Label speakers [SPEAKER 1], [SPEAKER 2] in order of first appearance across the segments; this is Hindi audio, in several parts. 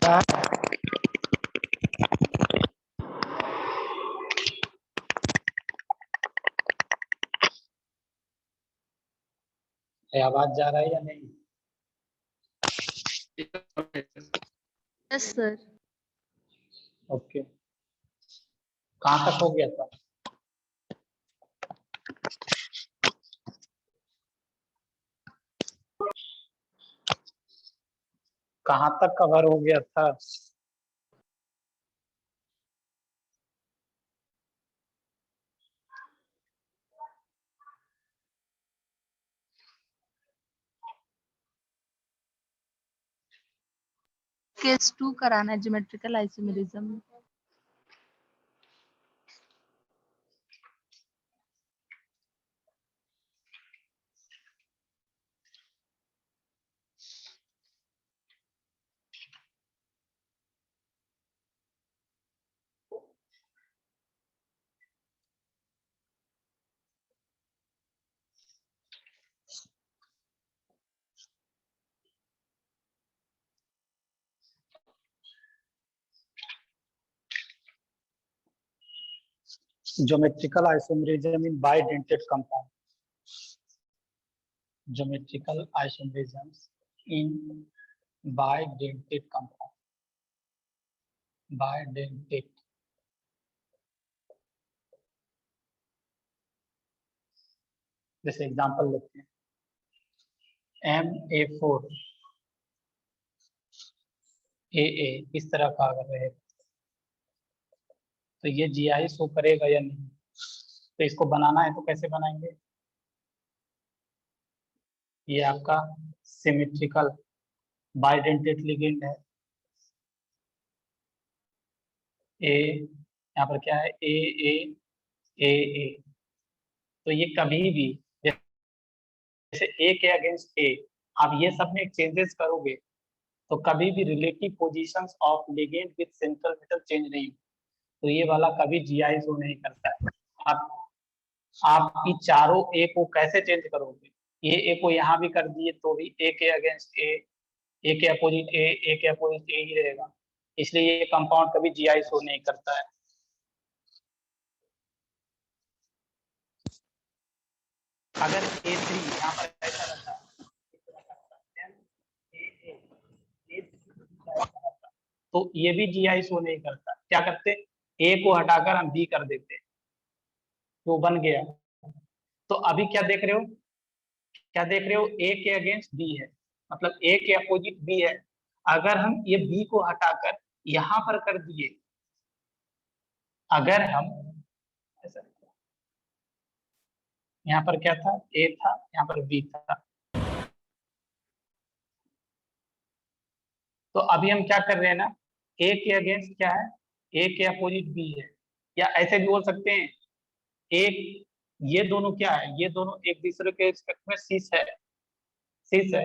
[SPEAKER 1] नमस्कार। आवाज जा रहा है या नहीं?
[SPEAKER 2] Yes sir.
[SPEAKER 1] ओके, कहाँ तक हो गया था? कहाँ तक कवर हो गया था?
[SPEAKER 2] केस 2 कराना है, geometrical isomerism.
[SPEAKER 1] Geometrical isomerism in bidentate compound. Geometrical isomerisms in bidentate compound. Bidentate. जैसे एग्जांपल लेते हैं, MA4 AA इस तरह का अगर रहेगा तो ये GI शो करेगा या नहीं? तो इसको बनाना है तो कैसे बनाएंगे? ये आपका सिमेट्रिकल बाइडेंटेट लिगेंड है। ए यहाँ पर क्या है? ए ए ए ए। तो ये कभी भी जैसे ए के अगेंस्ट ए आप ये सब में चेंजेस करोगे तो कभी भी relative positions of ligand with central metal change नहीं, तो ये वाला कभी जीआई शो नहीं करता है। आप इन चारों ए को कैसे चेंज करोगे? ये ए को यहाँ भी कर दिए तो भी ए के अगेंस्ट ए के अपोजिट ए के अपोजिट ए ही रहेगा, इसलिए ये कंपाउंड कभी जीआई शो नहीं करता है। अगर A3 यहाँ पर ऐसा रहता तो ये भी जीआई शो नहीं करता। क्या करते? ए को हटाकर हम बी कर देते तो बन गया। तो अभी क्या देख रहे हो? क्या देख रहे हो? ए के अगेंस्ट बी है, मतलब ए के अपोजिट बी है। अगर हम ये बी को हटाकर यहां पर कर दिए, अगर हम ऐसा, यहाँ पर क्या था? ए था, यहाँ पर बी था। तो अभी हम क्या कर रहे हैं ना, ए के अगेंस्ट क्या है? ए के अपोजिट बी है, या ऐसे भी बोल सकते हैं एक, ये दोनों क्या है? ये दोनों एक दूसरे के रिस्पेक्ट में सीस है, सीस है,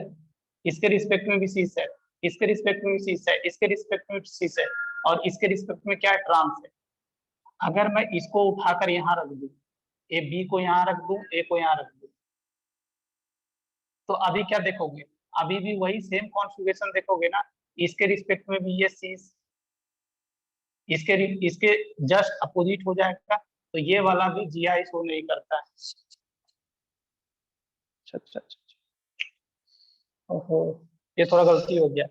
[SPEAKER 1] इसके रिस्पेक्ट में भी सीस है, इसके रिस्पेक्ट में भी सीस है, इसके रिस्पेक्ट में भी सीस है, और इसके रिस्पेक्ट में क्या है? ट्रांस है। अगर मैं इसको उठाकर यहाँ रख दूं, ए बी को यहाँ रख दूं, ए को यहाँ रख दूं, तो अभी क्या देखोगे? अभी भी वही सेम कॉन्फ़िगरेशन देखोगे ना, इसके रिस्पेक्ट में भी ये सीस, इसके जस्ट अपोजिट हो जाएगा, तो ये वाला भी जीआई शो नहीं करता है। अच्छा, ओहो, ये थोड़ा गलती हो गया।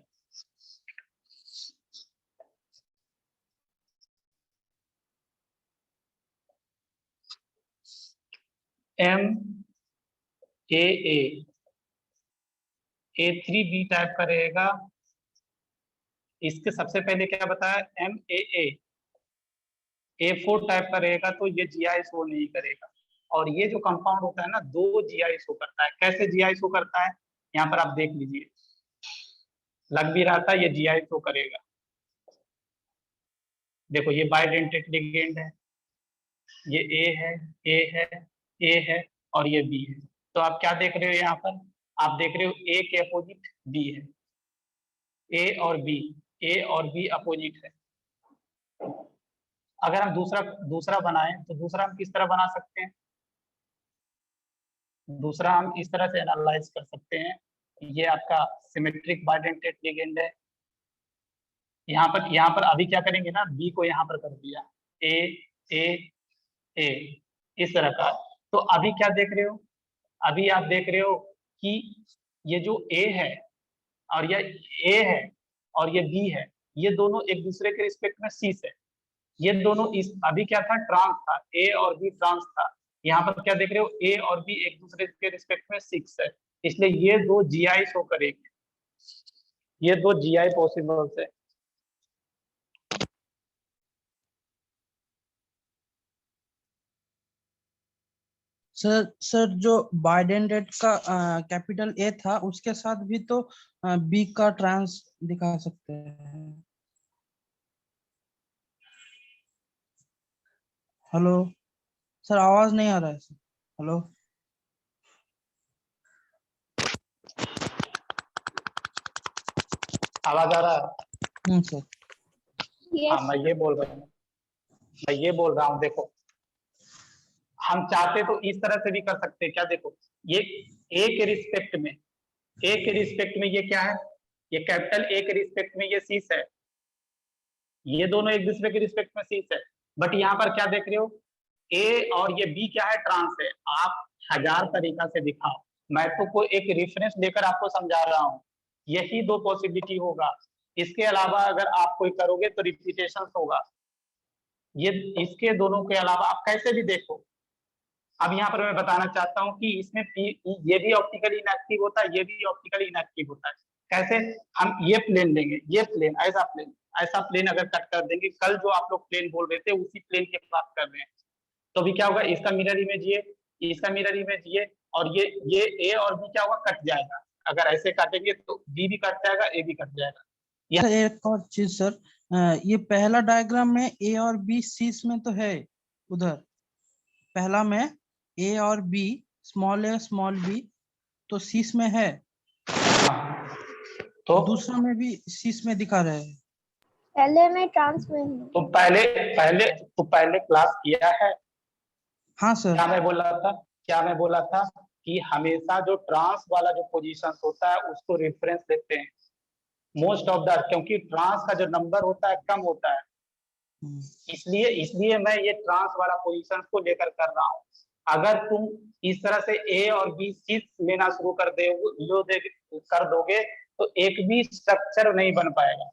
[SPEAKER 1] M A A3 B type का रहेगा। इसके सबसे पहले क्या बताया? A4 टाइप का रहेगा, तो ये जीआई शो नहीं करेगा। और ये जो कंपाउंड होता है ना, दो जीआई शो करता है। कैसे जीआई शो करता है? यहाँ पर आप देख लीजिए, लग भी रहा था ये जीआई शो करेगा। देखो ये बाइडेंटेट लिगेंड है, ये ए है, ए है, ए है, और ये बी है। तो आप क्या देख रहे हो यहाँ पर? आप देख रहे हो ए के अपोजिट बी है, ए और बी अपोजिट है। अगर हम दूसरा बनाएं तो दूसरा हम किस तरह बना सकते हैं? दूसरा हम इस तरह से एनालाइज कर सकते हैं, ये आपका सिमेट्रिक बाइडेंटेट लिगेंड है, यहाँ पर अभी क्या करेंगे ना, बी को यहाँ पर कर दिया, ए ए ए, इस तरह का। तो अभी क्या देख रहे हो, अभी आप देख रहे हो कि ये जो ए है और ये ए है और ये बी है, ये दोनों एक दूसरे के रिस्पेक्ट में सी है। ये दोनों इस अभी क्या था, ट्रांस था, ए और बी ट्रांस था। यहाँ पर क्या देख रहे हो, ए और बी एक दूसरे के रिस्पेक्ट में 6 है, इसलिए ये दो जीआई शो करेंगे, ये दो जीआई पॉसिबल है।
[SPEAKER 3] सर जो बाइडेंडेड का कैपिटल ए था उसके साथ भी तो बी का ट्रांस दिखा सकते हैं। हेलो सर, आवाज नहीं आ रहा है सर। हेलो
[SPEAKER 1] आवाज आ रहा है?
[SPEAKER 3] सर।
[SPEAKER 1] हाँ मैं ये बोल रहा हूँ, मैं ये बोल रहा हूँ, देखो हम चाहते तो इस तरह से भी कर सकते हैं, क्या देखो, ये ए के रिस्पेक्ट में, ए के रिस्पेक्ट में ये क्या है, ये कैपिटल ए के रिस्पेक्ट में ये सीस है, ये दोनों एक दूसरे के रिस्पेक्ट में सीस है। बट यहाँ पर क्या देख रहे हो, ए और ये बी क्या है, ट्रांस है। आप 1000 तरीका से दिखाओ, मैं तो कोई एक रेफरेंस देकर आपको समझा रहा हूँ, यही दो पॉसिबिलिटी होगा। इसके अलावा अगर आप कोई करोगे तो रिपीटेशन होगा। ये इसके दोनों के अलावा आप कैसे भी देखो। अब यहाँ पर मैं बताना चाहता हूँ कि इसमें ये भी ऑप्टिकली इनएक्टिव होता है, ये भी ऑप्टिकली इनएक्टिव होता है। कैसे, हम ये प्लेन लेंगे, ये प्लेन, ऐसा प्लेन अगर कट कर देंगे, कल जो आप लोग प्लेन बोल रहे थे उसी प्लेन की बात कर रहे हैं, तो अभी क्या होगा, इसका मिरर इमेज ये, इसका मिरर इमेज ये, और ये ए और बी क्या होगा, कट जाएगा। अगर ऐसे काटेंगे तो बी भी कट जाएगा, ए भी कट जाएगा।
[SPEAKER 3] सर एक और चीज सर, ये पहला डायग्राम में ए और बी सीस में तो है, उधर पहला में ए और बी, स्मॉल ए स्मॉल बी तो सीस में है,
[SPEAKER 1] तो
[SPEAKER 3] दूसरा में भी सीस में दिखा रहे हैं।
[SPEAKER 4] पहले में ट्रांस में हूँ।
[SPEAKER 1] तो पहले क्लास किया है।
[SPEAKER 3] हाँ सर।
[SPEAKER 1] क्या मैं बोला था कि हमेशा जो ट्रांस वाला जो पोजीशन होता है उसको रेफरेंस लेते हैं मोस्ट ऑफ द, क्योंकि ट्रांस का जो नंबर होता है कम होता है, इसलिए मैं ये ट्रांस वाला पोजीशन को लेकर कर रहा हूँ। अगर तुम इस तरह से ए और बी सीट लेना शुरू कर दोगे तो एक भी स्ट्रक्चर नहीं बन पाएगा,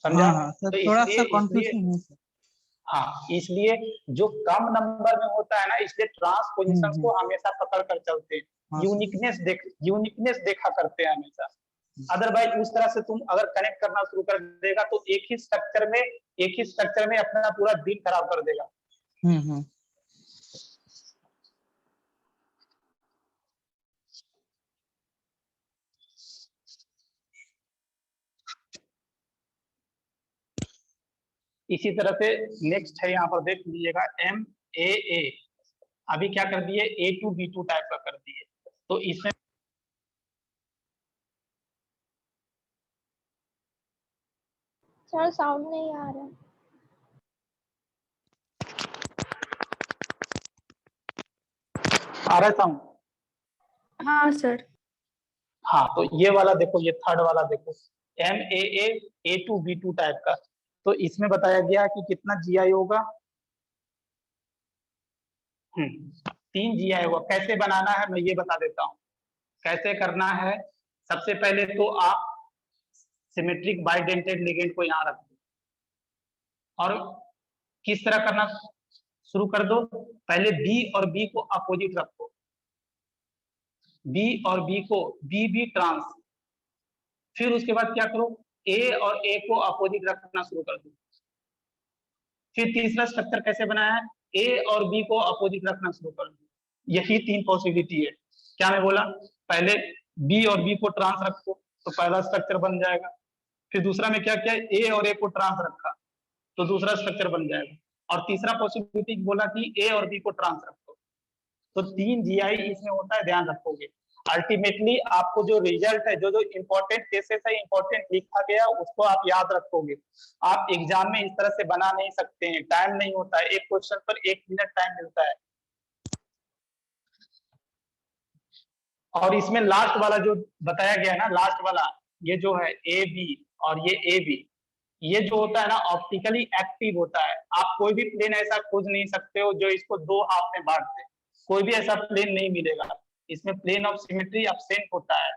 [SPEAKER 1] समझा?
[SPEAKER 3] हाँ सर,
[SPEAKER 1] तो
[SPEAKER 3] थोड़ा सा कंफ्यूजन है सर।
[SPEAKER 1] हाँ, इसलिए जो कम नंबर में होता है ना, इसलिए ट्रांस पोजीशंस को हमेशा पकड़ कर चलते हैं,
[SPEAKER 3] हाँ,
[SPEAKER 1] यूनिकनेस देखा करते हैं हमेशा। अदरवाइज उस तरह से तुम अगर कनेक्ट करना शुरू कर देगा तो एक ही स्ट्रक्चर में अपना पूरा दिन खराब कर देगा। इसी तरह से नेक्स्ट है, यहाँ पर देख लीजिएगा, MAA। अभी क्या कर दिए, A2 B2 टाइप का कर दिए, तो इसमें
[SPEAKER 4] सर साउंड नहीं आ रहा।
[SPEAKER 1] आ रहा है साउंड?
[SPEAKER 4] हाँ सर।
[SPEAKER 1] हाँ, तो ये वाला देखो, ये थर्ड वाला देखो, MAA A2 B2 टाइप का। तो इसमें बताया गया कि कितना GI होगा, 3 GI होगा। कैसे बनाना है मैं ये बता देता हूँ, कैसे करना है। सबसे पहले तो आप सिमेट्रिक बाइडेंटेड लिगेंड को यहाँ रख दो, और किस तरह करना शुरू कर दो, पहले बी और बी को अपोजिट रखो, बी ट्रांस, फिर उसके बाद क्या करो, ए और ए को अपोजिट रखना शुरू कर दो। फिर तीसरा स्ट्रक्चर कैसे बनाया है, ए और बी को अपोजिट रखना शुरू कर दो। यही 3 पॉसिबिलिटी है। क्या मैं बोला, पहले बी और बी को ट्रांस रखो तो पहला स्ट्रक्चर बन जाएगा, फिर दूसरा में क्या किया, ए और ए को ट्रांस रखा तो दूसरा स्ट्रक्चर बन जाएगा, और तीसरा पॉसिबिलिटी बोला कि ए और बी को ट्रांस रखो। तो 3 GI इसमें होता है, ध्यान रखोगे। अल्टीमेटली आपको जो रिजल्ट है, जो इंपॉर्टेंट केसेस है, इंपॉर्टेंट लिखा गया उसको आप याद रखोगे। आप एग्जाम में इस तरह से बना नहीं सकते हैं, टाइम नहीं होता है, एक क्वेश्चन पर 1 मिनट टाइम मिलता है। और इसमें लास्ट वाला जो बताया गया ना, लास्ट वाला ये जो है AB और ये AB, ये जो होता है ना ऑप्टिकली एक्टिव होता है। आप कोई भी प्लेन ऐसा खोज नहीं सकते हो जो इसको दो हाफ में बांट दे, कोई भी ऐसा प्लेन नहीं मिलेगा। इसमें प्लेन ऑफ सिमेट्री एब्सेंट होता है,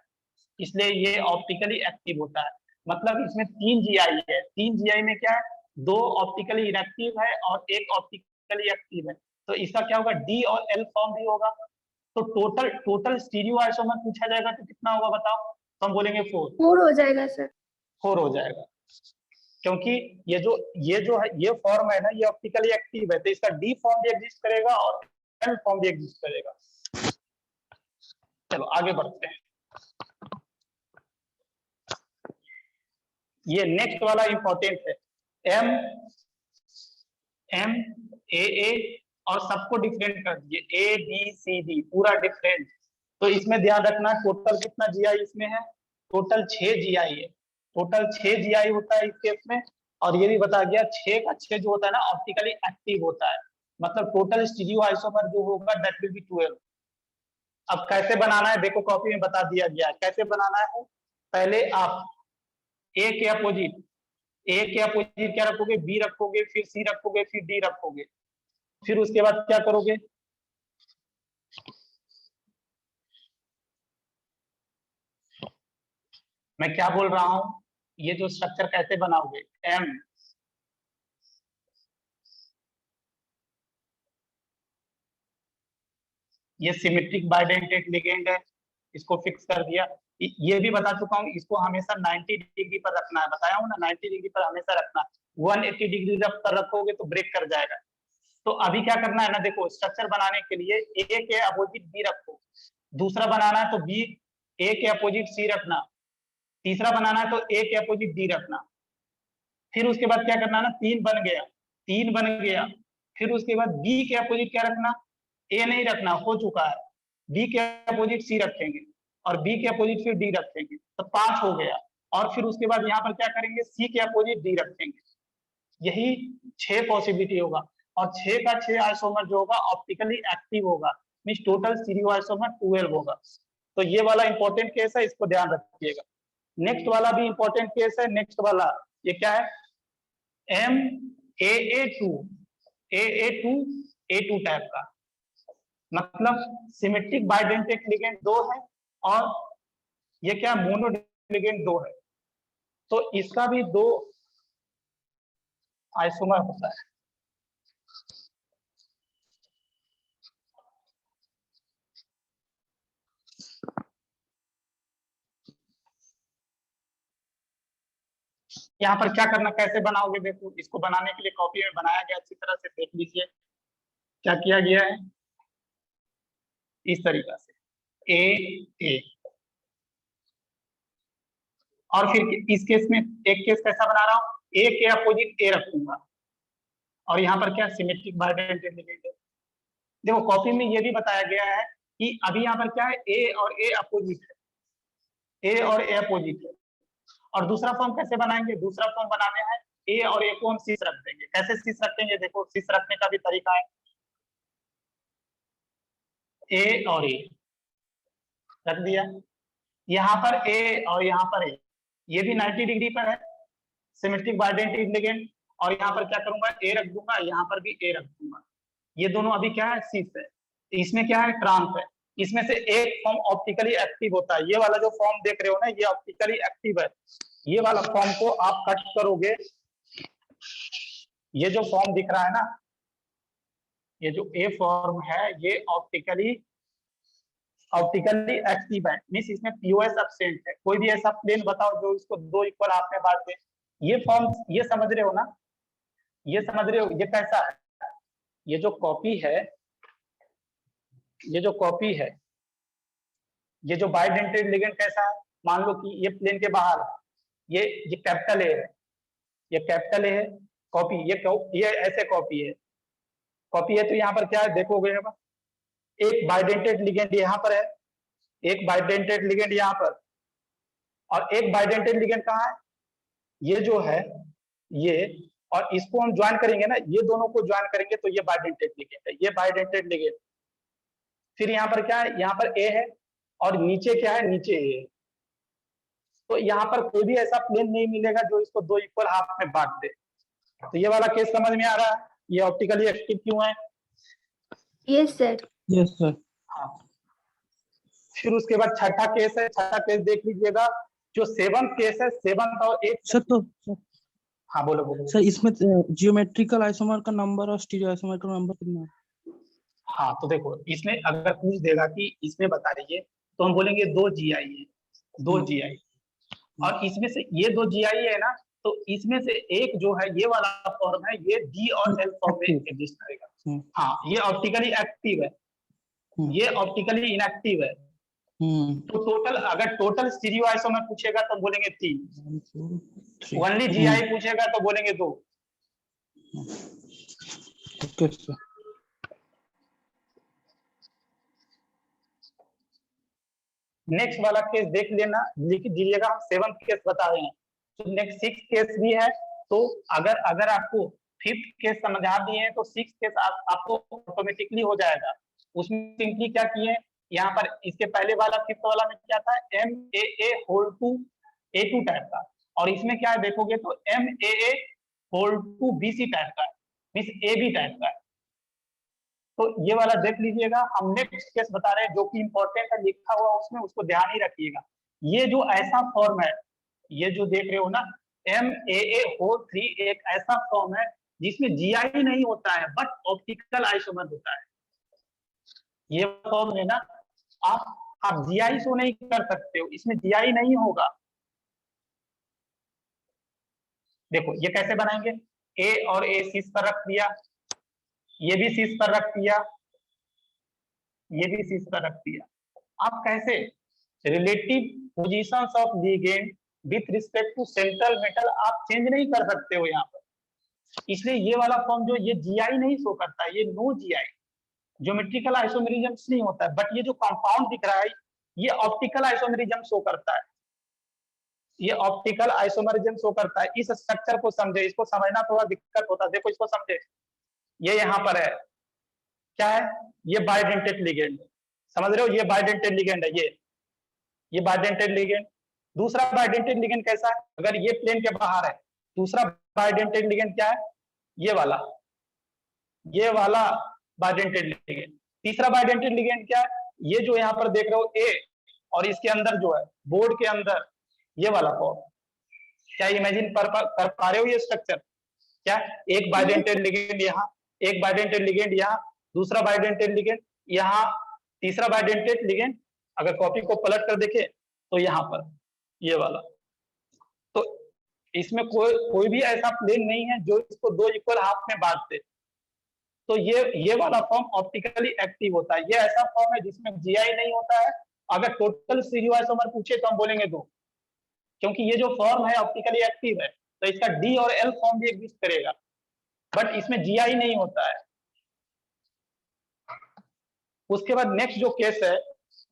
[SPEAKER 1] इसलिए ये ऑप्टिकली एक्टिव होता है। मतलब इसमें 3 जीआई है, 3 जीआई में क्या है, 2 ऑप्टिकली इनएक्टिव है और 1 ऑप्टिकली एक्टिव है। तो इसका क्या होगा, डी और एल फॉर्म भी होगा। तो टोटल स्टीरियो आइसोमर पूछा जाएगा तो कितना होगा बताओ, तो हम बोलेंगे 4।
[SPEAKER 4] 4 हो जाएगा सर।
[SPEAKER 1] 4 हो जाएगा, क्योंकि ये जो है ये फॉर्म है ना, ये ऑप्टिकली एक्टिव है, तो इसका डी फॉर्म भी एग्जिस्ट करेगा और एल फॉर्म भी एग्जिस्ट करेगा। चलो आगे बढ़ते हैं। ये नेक्स्ट वाला इंपॉर्टेंट है, एम ए और सबको डिफरेंट कर दिए, ए बी सी डी पूरा डिफरेंट। तो इसमें ध्यान रखना टोटल कितना जीआई इसमें है, टोटल 6 जीआई है, टोटल 6 जीआई होता है इस केस में। और ये भी बता गया 6 का 6 जो होता है ना ऑप्टिकली एक्टिव होता है, मतलब टोटल स्टीरियो आइसोमर जो होगा दैट विल बी 12। अब कैसे बनाना है देखो, कॉपी में बता दिया गया है कैसे बनाना है। पहले आप ए के अपोजिट क्या रखोगे, बी रखोगे, फिर सी रखोगे, फिर डी रखोगे, फिर उसके बाद क्या करोगे, मैं क्या बोल रहा हूं, ये जो स्ट्रक्चर कैसे बनाओगे, एम ये सिमेट्रिक बाइडेंटेड लिगेंड है, इसको फिक्स कर दिया। ये भी बता चुका हूँ, इसको हमेशा 90 डिग्री पर रखना है, बताया हूँ ना 90 डिग्री पर हमेशा रखना। 180 डिग्री पर रखोगे तो ब्रेक कर जाएगा। तो अभी क्या करना है ना, देखो स्ट्रक्चर बनाने के लिए ए के अपोजिट बी रखो, दूसरा बनाना है तो बी ए के अपोजिट सी रखना, तीसरा बनाना है तो ए के अपोजिट डी रखना। फिर उसके बाद क्या करना है ना, 3 बन गया, फिर उसके बाद बी के अपोजिट क्या रखना, ए नहीं रखना, हो चुका है, बी के अपोजिट सी रखेंगे और बी के अपोजिट फिर डी रखेंगे, तो 5 हो गया। और फिर उसके बाद यहाँ पर क्या करेंगे, सी के अपोजिट डी रखेंगे। यही 6 पॉसिबिलिटी होगा और 6 का 6 आइसोमर जो होगा ऑप्टिकली एक्टिव होगा, मींस टोटल स्टीरियो आइसोमर 12 होगा। तो ये वाला इंपॉर्टेंट केस है, इसको ध्यान रखिएगा। नेक्स्ट वाला भी इंपॉर्टेंट केस है, नेक्स्ट वाला ये क्या है, एम ए टू टाइप का, मतलब सिमेट्रिक बाइडेंटेड लिगेंड 2 है और ये क्या मोनो लिगेंड 2 है, तो इसका भी 2 आइसोमर होता है। यहाँ पर क्या करना, कैसे बनाओगे, देखो इसको बनाने के लिए कॉपी में बनाया गया, अच्छी तरह से देख लीजिए क्या किया गया है। इस तरीका से ए और फिर इस केस में एक केस कैसा बना रहा हूं, ए के अपोजिट ए रखूंगा और यहाँ पर क्या सिमेट्रिक बाइडेंटेड लिगेंड है। देखो कॉपी में ये भी बताया गया है कि अभी यहाँ पर क्या है, ए और ए अपोजिट है, ए और ए अपोजिट है। और दूसरा फॉर्म कैसे बनाएंगे, दूसरा फॉर्म बनाने हैं ए और ए को हम शीश रख देंगे। कैसे शीश रखेंगे, देखो शीश रखने का भी तरीका है, ए और ए रख दिया, यहाँ पर ए और यहाँ पर ए, ये भी 90 डिग्री पर है सिमेट्रिक बाइडेंटेड लिगेंड, और यहाँ पर क्या करूंगा, ए रख दूंगा, यहाँ पर भी ए रख दूंगा। ये दोनों अभी क्या है, शीश है, इसमें क्या है, ट्रांस है। इसमें से एक फॉर्म ऑप्टिकली एक्टिव होता है, ये वाला जो फॉर्म देख रहे हो ना ये ऑप्टिकली एक्टिव है। ये वाला फॉर्म को आप कट करोगे, ये जो फॉर्म दिख रहा है ना, ये जो ए फॉर्म है ये ऑप्टिकली एक्टिव है, मींस इसमें पीओएस एब्सेंट है। कोई भी ऐसा प्लेन बताओ जो इसको 2 इक्वल हाफ में बांट दे। ये फॉर्म ये समझ रहे हो ना, ये समझ रहे हो ये कैसा है, ये जो कॉपी है, ये जो कॉपी है, ये जो बाइडेंटेड लिगेंड कैसा है, मान लो कि ये प्लेन के बाहर है, ये कैपिटल ए है, ये कैपिटल ए है, कॉपी ये ऐसे कॉपी है, तो यहाँ पर क्या है देखोगे, एक बाइडेंटेड लिगेंड यहाँ पर है, एक बाइडेंटेड लिगेंड यहाँ पर, और एक बाइडेंटेड लिगेंड कहाँ है, ये जो है ये, और इसको हम ज्वाइन करेंगे ना, ये दोनों को ज्वाइन करेंगे तो ये बाइडेंटेड लिगेंड है, ये बाइडेंटेड लिगेंड। फिर यहाँ पर क्या है, यहाँ पर ए है और नीचे क्या है, नीचे ए है, तो यहाँ पर कोई भी ऐसा प्लेन नहीं मिलेगा जो इसको दो इक्वल हाफ में बांट दे। तो ये वाला केस समझ में आ रहा है, ये ऑप्टिकली एक्टिव क्यों है?
[SPEAKER 4] Yes sir.
[SPEAKER 3] Yes sir.
[SPEAKER 1] हाँ। फिर उसके बाद छठा केस है, छठा केस देख लीजिएगा। जो सेवंथ केस है, सेवंथ और एट।
[SPEAKER 3] सर तो सर,
[SPEAKER 1] हाँ बोलो बोलो।
[SPEAKER 3] सर इसमें जियोमेट्रिकल आइसोमर का नंबर और स्टीरियो आइसोमर का नंबर कितना है?
[SPEAKER 1] हाँ तो देखो, इसमें अगर पूछ देगा कि इसमें बता दीजिए, तो हम बोलेंगे 2 GI है, 2 GI। और इसमें से ये 2 GI है ना, तो इसमें से एक जो है ये वाला फॉर्म है, ये D और L फॉर्म में एग्जिस्ट करेगा। हाँ, ये ऑप्टिकली एक्टिव है, ये ऑप्टिकली इनएक्टिव है। तो टोटल, अगर टोटल स्टीरियो आइसोमर पूछेगा तो बोलेंगे 3, ओनली GI पूछेगा तो बोलेंगे 2।
[SPEAKER 3] Okay sir.
[SPEAKER 1] नेक्स्ट वाला केस देख लेना, लिख दीजिएगा, हम 7th केस बता रहे हैं। तो नेक्स्ट 6th केस भी है। तो अगर आपको 5th केस समझ आ दिए हैं तो 6th केस आपको ऑटोमेटिकली हो जाएगा। उसमें सिंपली क्या किए, यहाँ पर इसके पहले वाला 5th वाला में क्या था, MAA whole to A2 type का, और इसमें क्या है देखोगे तो MAA whole to BC type का है, मींस AB टाइप का है। तो ये वाला देख लीजिएगा। हम नेक्स्ट केस बता रहे हैं जो कि इंपॉर्टेंट है, लिखा हुआ उसमें, उसको ध्यान ही रखिएगा। ये जो ऐसा फॉर्म है, ये जो देख रहे हो ना, MAA होल 3 एक ऐसा फॉर्म है जिसमें GI नहीं होता है बट ऑप्टिकल आइसोमर होता है। ये फॉर्म है ना, आप GI शो नहीं कर सकते हो, इसमें GI नहीं होगा। देखो ये कैसे बनाएंगे, A और A शीर्ष पर रख दिया, ये भी शीर्ष पर रख दिया, ये भी शीर्ष पर रख दिया। आप कैसे, relative positions of ligand with respect to central metal आप चेंज नहीं कर सकते हो यहाँ पर। इसलिए ये वाला फॉर्म जो ये GI नहीं शो करता है, ये नो GI, ज्योमेट्रिकल आइसोमेरिज्म नहीं होता है। बट ये जो कंपाउंड दिख रहा है, ये ऑप्टिकल आइसोमेरिज्म शो करता है, ये ऑप्टिकल आइसोमेरिज्म शो करता है। इस स्ट्रक्चर को समझे, इसको समझना थोड़ा दिक्कत होता है। देखो इसको समझे, ये यहाँ पर है, क्या है, ये बाइडेंटेड लिगेंड, समझ रहे हो, ये बाइडेंटेड लिगेंड है, ये बाइडेंटेड लिगेंड। दूसरा बाइडेंटेड लिगेंड कैसा है, अगर ये प्लेन के बाहर है, दूसरा बाइडेंटेड लिगेंड क्या है, ये वाला बाइडेंटेड लिगेंड। तीसरा बाइडेंटेड लिगेंड क्या है, ये जो यहाँ पर देख रहे हो A, और इसके अंदर जो है बोर्ड के अंदर ये वाला फॉर्म। क्या इमेजिन कर पा रहे हो ये स्ट्रक्चर? क्या एक बाइडेंटेड लिगेंड यहाँ, एक बाइडेंटेड लिगेंड यहाँ, दूसरा बाइडेंटेड लिगेंड यहाँ, तीसरा बाइडेंटेड लिगेंड अगर कॉपी को पलट कर देखे तो यहाँ पर ये वाला। तो इसमें कोई भी ऐसा प्लेन नहीं है जो इसको दो इक्वल हाफ में बांट दे। तो ये वाला फॉर्म ऑप्टिकली एक्टिव होता है। ये ऐसा फॉर्म है जिसमें GI नहीं होता है। अगर टोटल स्टीरियो आइसोमर पूछे तो हम बोलेंगे 2, क्योंकि ये जो फॉर्म है ऑप्टिकली एक्टिव है, तो इसका D और L फॉर्म भी एग्जिस्ट करेगा, बट इसमें GI नहीं होता है। उसके बाद नेक्स्ट जो केस है,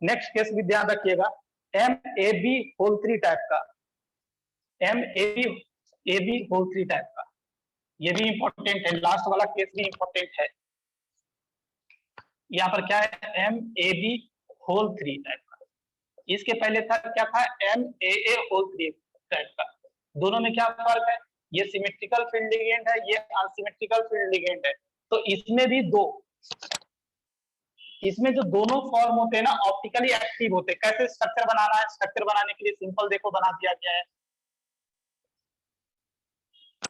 [SPEAKER 1] नेक्स्ट केस भी ध्यान रखिएगा, MAB होल 3 टाइप का, MAB होल 3 टाइप का, ये भी इंपॉर्टेंट है। लास्ट वाला केस भी इंपॉर्टेंट है। यहाँ पर क्या है, MAB होल 3 टाइप का। इसके पहले था क्या था, MAA होल 3 टाइप का। दोनों में क्या फर्क है, ये सिमेट्रिकल फील्ड लिगेंड है, ये अनसिमेट्रिकल फील्ड लिगेंड है। तो इसमें भी दो, इसमें जो दोनों फॉर्म होते हैं ना ऑप्टिकली एक्टिव होते हैं। कैसे स्ट्रक्चर बनाना है, स्ट्रक्चर बनाने के लिए सिंपल देखो बना दिया गया है।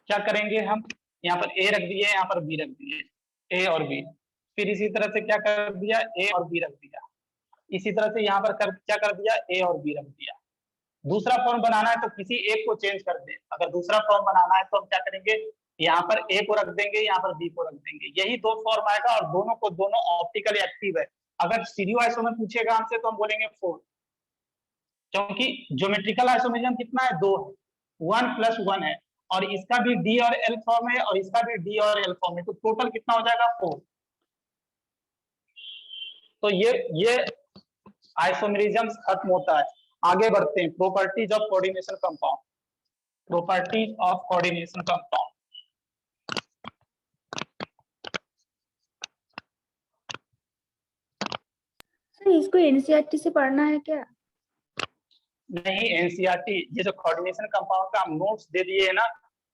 [SPEAKER 1] क्या करेंगे हम, यहाँ पर A रख दिए, यहाँ पर B रख दिए, A और B। फिर इसी तरह से क्या कर दिया, A और B रख दिया। इसी तरह से यहाँ पर क्या कर दिया, A और B रख दिया। दूसरा फॉर्म बनाना है तो किसी एक को चेंज कर दे। अगर दूसरा फॉर्म बनाना है तो हम क्या करेंगे, यहाँ पर A को रख देंगे, यहाँ पर B को रख देंगे। यही दो फॉर्म आएगा और दोनों को दोनों ऑप्टिकली एक्टिव है। अगर स्टीरियो आइसोमर पूछेगा हमसे तो हम बोलेंगे 4, क्योंकि ज्योमेट्रिकल आइसोमेरिज्म कितना है, 2 है, 1 + 1 है, और इसका भी D और L फॉर्म है और इसका भी D और L फॉर्म है, तो टोटल कितना हो जाएगा, 4। तो ये आइसोमेरिज्म खत्म होता है। आगे बढ़ते हैं, properties of coordination compound, properties of coordination compound.
[SPEAKER 4] Sir इसको NCERT से पढ़ना है क्या?
[SPEAKER 1] नहीं, एनसीईआरटी, ये जो कोऑर्डिनेशन कंपाउंड का हम नोट्स दे दिए है ना,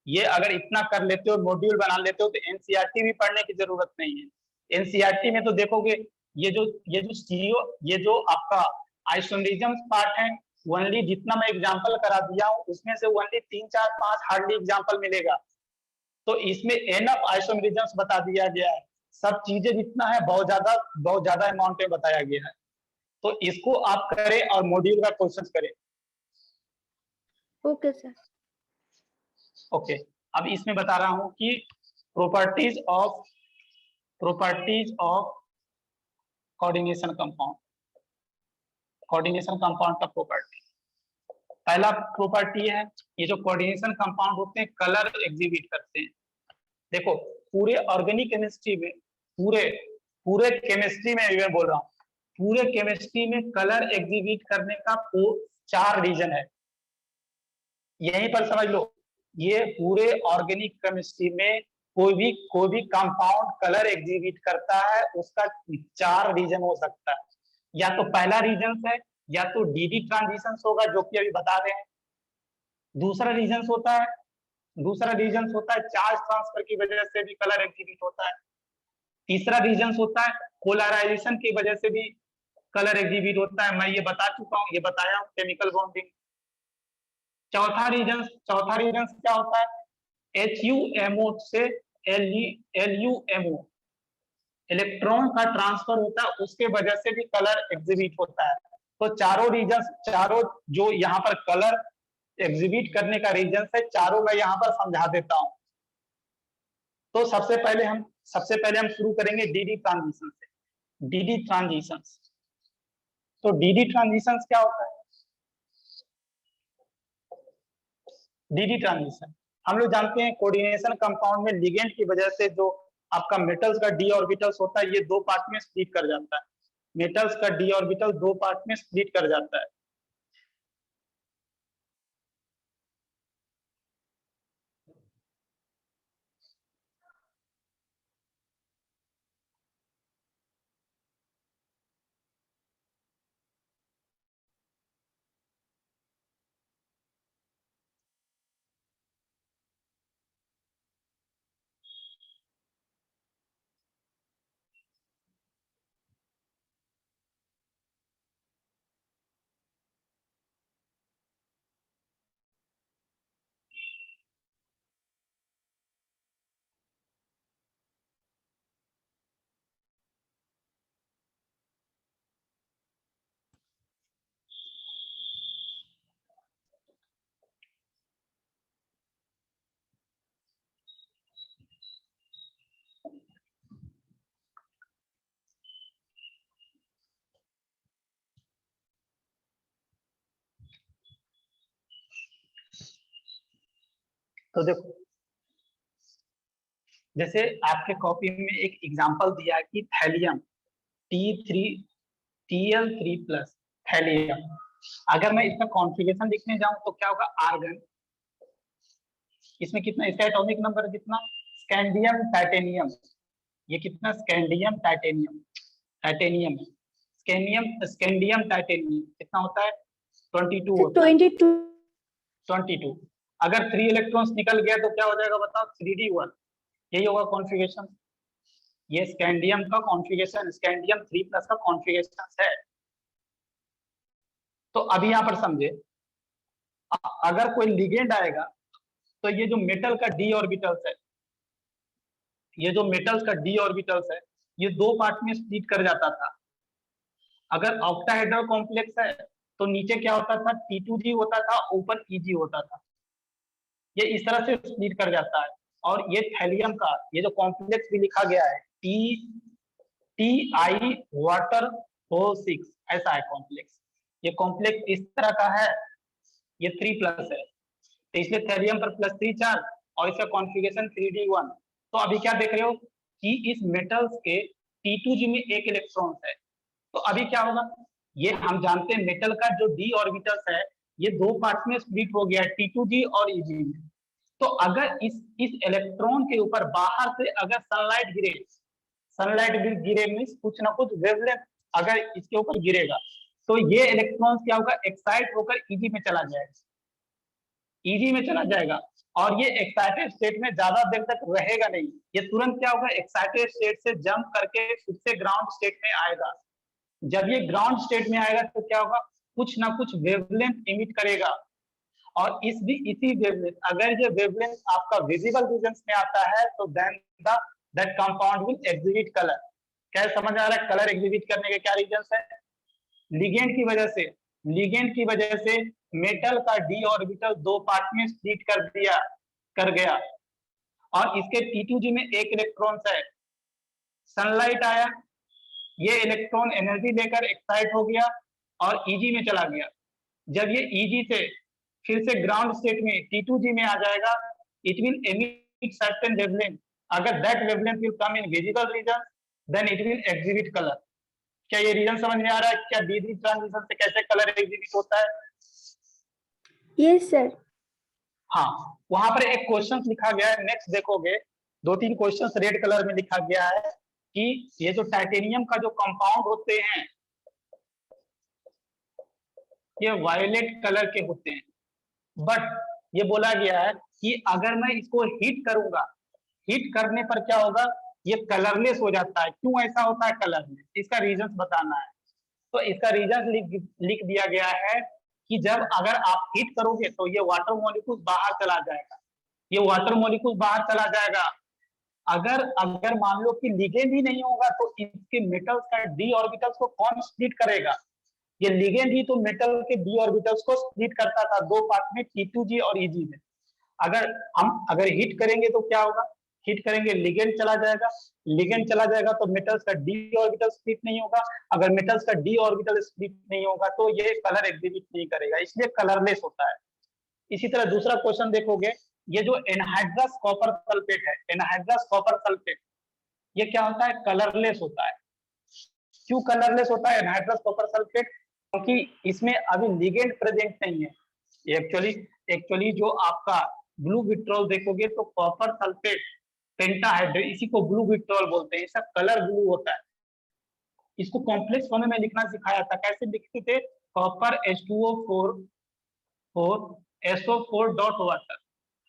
[SPEAKER 1] ये अगर इतना कर लेते हो, मॉड्यूल बना लेते हो, तो एनसीईआरटी भी पढ़ने की जरूरत नहीं है। एनसीईआरटी में तो देखोगे ये जो सीओ, ये जो आपका आइसोमेरिज्म पार्ट है, ओनली जितना मैं एग्जांपल करा दिया हूँ उसमें से ओनली 3 4 5 हार्डली एग्जांपल मिलेगा। तो इसमें एनफ आइसोमेरिज्म्स बता दिया गया है, सब चीजें जितना है बहुत ज्यादा अमाउंट में बताया गया है। तो इसको आप करें और मॉड्यूल का क्वेश्चन करें।
[SPEAKER 4] Okay sir.
[SPEAKER 1] ओके, अब इसमें बता रहा हूं कि properties of coordination compound. Coordination compound का प्रॉपर्टी, पहला प्रॉपर्टी है, ये जो कोऑर्डिनेशन कंपाउंड होते हैं कलर एग्जिबिट करते हैं। देखो पूरे ऑर्गेनिक केमिस्ट्री में, पूरे केमिस्ट्री में मैं बोल रहा हूँ, पूरे केमिस्ट्री में कलर एग्जिबिट करने का 4 रीजन है। यहीं पर समझ लो, ये पूरे ऑर्गेनिक केमिस्ट्री में कोई भी कंपाउंड कलर एग्जिबिट करता है, उसका 4 रीजन हो सकता है। या तो पहला रीजन है, या तो डीडी ट्रांजिशन होगा जो कि अभी बता रहे हैं। दूसरा रीजन होता है चार्ज ट्रांसफर की वजह से भी कलर एग्जिबिट होता है। तीसरा रीजन होता है पोलराइजेशन की वजह से भी कलर एग्जिबिट होता है, मैं ये बता चुका हूँ, ये बताया हूँ, केमिकल बॉन्डिंग। चौथा रीजन क्या होता है, HUMO से LUMO, इलेक्ट्रॉन का ट्रांसफर होता है, उसके वजह से भी कलर एग्जिबिट होता है। तो चारों जो यहाँ पर कलर एग्जिबिट करने का रीजन है, चारों मैं यहाँ पर समझा देता हूँ। तो सबसे पहले हम शुरू करेंगे डीडी ट्रांजिशन से। डीडी ट्रांजिशन, तो डीडी ट्रांजिशन क्या होता है? डीडी ट्रांजिशन हम लोग जानते हैं, कोऑर्डिनेशन कंपाउंड में लिगेंड की वजह से जो आपका मेटल्स का डी ऑर्बिटल्स होता है, ये 2 पार्ट में स्प्लिट कर जाता है। मेटल्स का डी ऑर्बिटल 2 पार्ट में स्प्लिट कर जाता है। तो देखो, जैसे आपके कॉपी में एक एग्जांपल दिया है कि थैलियम Tl3+ थैलियम। अगर मैं इसका कॉन्फ़िगरेशन लिखने जाऊं तो क्या होगा, आर्गन, इसमें कितना, इसका एटॉमिक नंबर कितना, स्कैंडियम टाइटेनियम, ये कितना, स्कैंडियम टाइटेनियम कितना होता है, 22 होता है। 22। अगर 3 इलेक्ट्रॉन्स निकल गया तो क्या हो जाएगा बताओ, 3d1, यही होगा कॉन्फ़िगरेशन। ये स्कैंडियम का कॉन्फ़िगरेशन, स्कैंडियम 3+ का कॉन्फ़िगरेशन है। तो अभी यहाँ पर समझे, अगर कोई लिगेंड आएगा तो ये जो मेटल का डी ऑर्बिटल्स है, ये 2 पार्ट में स्प्लिट कर जाता था। अगर ऑक्टाहेड्रल कॉम्प्लेक्स है तो नीचे क्या होता था, T2G होता था, ऊपर EG होता था। ये इस तरह से स्प्लिट कर जाता है। और ये थैलियम का ये जो कॉम्प्लेक्स भी लिखा गया है, TI वाटर हो 6, ऐसा है कॉम्प्लेक्स। ये कॉम्प्लेक्स इस तरह का है, ये 3+ है, तो इसलिए थैलियम पर +3 चार्ज और इसका कॉन्फ़िगरेशन 3d1। तो अभी क्या देख रहे हो कि इस मेटल्स के T2G में 1 इलेक्ट्रॉन है। तो अभी क्या होगा, ये हम जानते हैं मेटल का जो डी ऑर्बिटल्स है, ये 2 पार्ट में स्प्लिट हो गया है, T2G और EG में। तो अगर इस इलेक्ट्रॉन के ऊपर बाहर से अगर सनलाइट गिरे मीन्स कुछ ना कुछ वेवलेंथ अगर इसके ऊपर गिरेगा तो ये इलेक्ट्रॉन क्या होगा, एक्साइट होकर Eg में चला जाएगा, Eg में चला जाएगा, और ये एक्साइटेड स्टेट में ज्यादा देर तक रहेगा नहीं, ये तुरंत क्या होगा, एक्साइटेड स्टेट से जंप करके फिर से ग्राउंड स्टेट में आएगा। जब ये ग्राउंड स्टेट में आएगा तो क्या होगा, कुछ ना कुछ वेवलेंथ इमिट करेगा, और इसी वेवलेंथ, अगर ये वेवलेंथ आपका विजिबल रीजन में आता है तो then that compound will exhibit colour. क्या समझ आ रहा है, कलर एग्जिबिट करने के क्या रीजंस है? लिगेंड की वजह से, लिगेंड की वजह से मेटल का डी ऑर्बिटल दो पार्ट में स्प्लिट कर गया, और इसके T2G में एक इलेक्ट्रॉन है, सनलाइट आया, ये इलेक्ट्रॉन एनर्जी लेकर एक्साइट हो गया और Eg में चला गया। जब ये Eg से फिर से ग्राउंड स्टेट में T2G में आ जाएगा, it will emit certain wavelength, अगर that wavelength will come in visible region then it will exhibit colour. क्या ये रीजन समझ में आ रहा है, क्या डी ट्रांजिशन से कैसे कलर एग्जिबिट होता है?
[SPEAKER 4] Yes sir.
[SPEAKER 1] हाँ, वहां पर एक क्वेश्चन लिखा गया है, नेक्स्ट देखोगे 2-3 क्वेश्चंस रेड कलर में लिखा गया है कि ये जो टाइटेनियम का जो कंपाउंड होते हैं ये वायलेट कलर के होते हैं, बट ये बोला गया है कि अगर मैं इसको हीट करूंगा, हीट करने पर क्या होगा, ये कलरलेस हो जाता है। क्यों ऐसा होता है कलरलेस, इसका रीजन बताना है। तो इसका रीजन लिख दिया गया है कि जब अगर आप हीट करोगे तो ये वाटर मॉलिक्यूल बाहर चला जाएगा, ये वाटर मॉलिक्यूल बाहर चला जाएगा। अगर मान लो कि लिगेंड ही नहीं होगा तो इसके मेटल्स का डी ऑर्बिटल्स को कौन स्प्लिट करेगा? ये लिगेंड ही तो मेटल के डी ऑर्बिटल्स को स्प्लिट करता था दो पार्ट में, T2G और Eg में। अगर हीट करेंगे तो क्या होगा, हीट करेंगे लिगेंड चला जाएगा, लिगेंड चला जाएगा तो मेटल्स का डी ऑर्बिटल स्प्लिट नहीं होगा, अगर मेटल्स का डी ऑर्बिटल स्प्लिट नहीं होगा तो ये कलर एग्जिबिट नहीं करेगा, इसलिए कलरलेस होता है। इसी तरह दूसरा क्वेश्चन देखोगे, ये जो एनहाइड्रस कॉपर सल्फेट है, एनहाइड्रस कॉपर सल्फेट, ये क्या होता है, कलरलेस होता है। क्यों कलरलेस होता है एनहाइड्रस कॉपर सल्फेट? क्योंकि इसमें अभी लिगेंड प्रेजेंट नहीं है। एक्चुअली जो आपका ब्लू विट्रोल देखोगे तो कॉपर सल्फेट पेंटाहाइड्रेट, इसी को ब्लू विट्रोल बोलते हैं, इसका कलर ब्लू होता है। इसको कॉम्प्लेक्स फॉर्म में लिखना सिखाया था, कैसे लिखते थे, copper H2O4 SO4 dot water.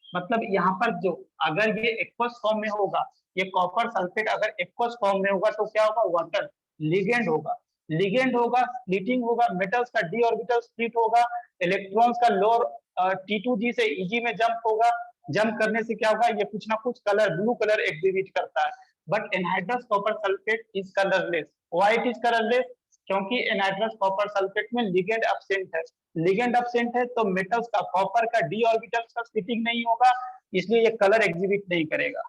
[SPEAKER 1] मतलब यहाँ पर जो अगर ये एक्वस फॉर्म में होगा, ये कॉपर सल्फेट अगर एक्वस फॉर्म में होगा तो क्या होगा, वाटर, लिगेंड होगा, लिगेंड होगा, स्प्लिटिंग होगा, मेटल्स का डी ऑर्बिटल स्प्लिट होगा, इलेक्ट्रॉन्स का लोअर T2G से Eg में जंप होगा, जंप करने से क्या होगा, ये कुछ ना कुछ कलर, ब्लू कलर एग्जिबिट करता है। But anhydrous copper sulphate is colourless. Why it is colourless? क्योंकि एनहाइड्रस कॉपर सल्फेट में लिगेंड एब्सेंट है, लिगेंड एब्सेंट है तो मेटल्स का, कॉपर का डी ऑर्बिटल्स का स्प्लिटिंग नहीं होगा, इसलिए ये कलर एग्जिबिट नहीं करेगा।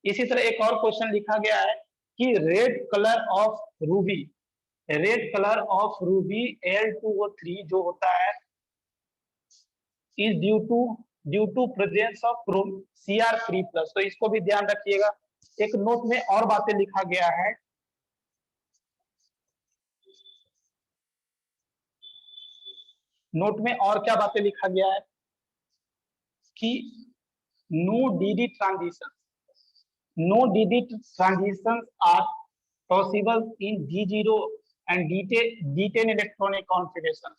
[SPEAKER 1] इसी तरह एक और क्वेश्चन लिखा गया है कि red colour of ruby, red colour of ruby Al2O3 जो होता है is due to presence of Cr3+। तो इसको भी ध्यान रखिएगा। एक नोट में और बातें लिखा गया है, नोट में और क्या बातें लिखा गया है कि no DD transition, no DD transition are possible in D0 and D10 electronic configuration.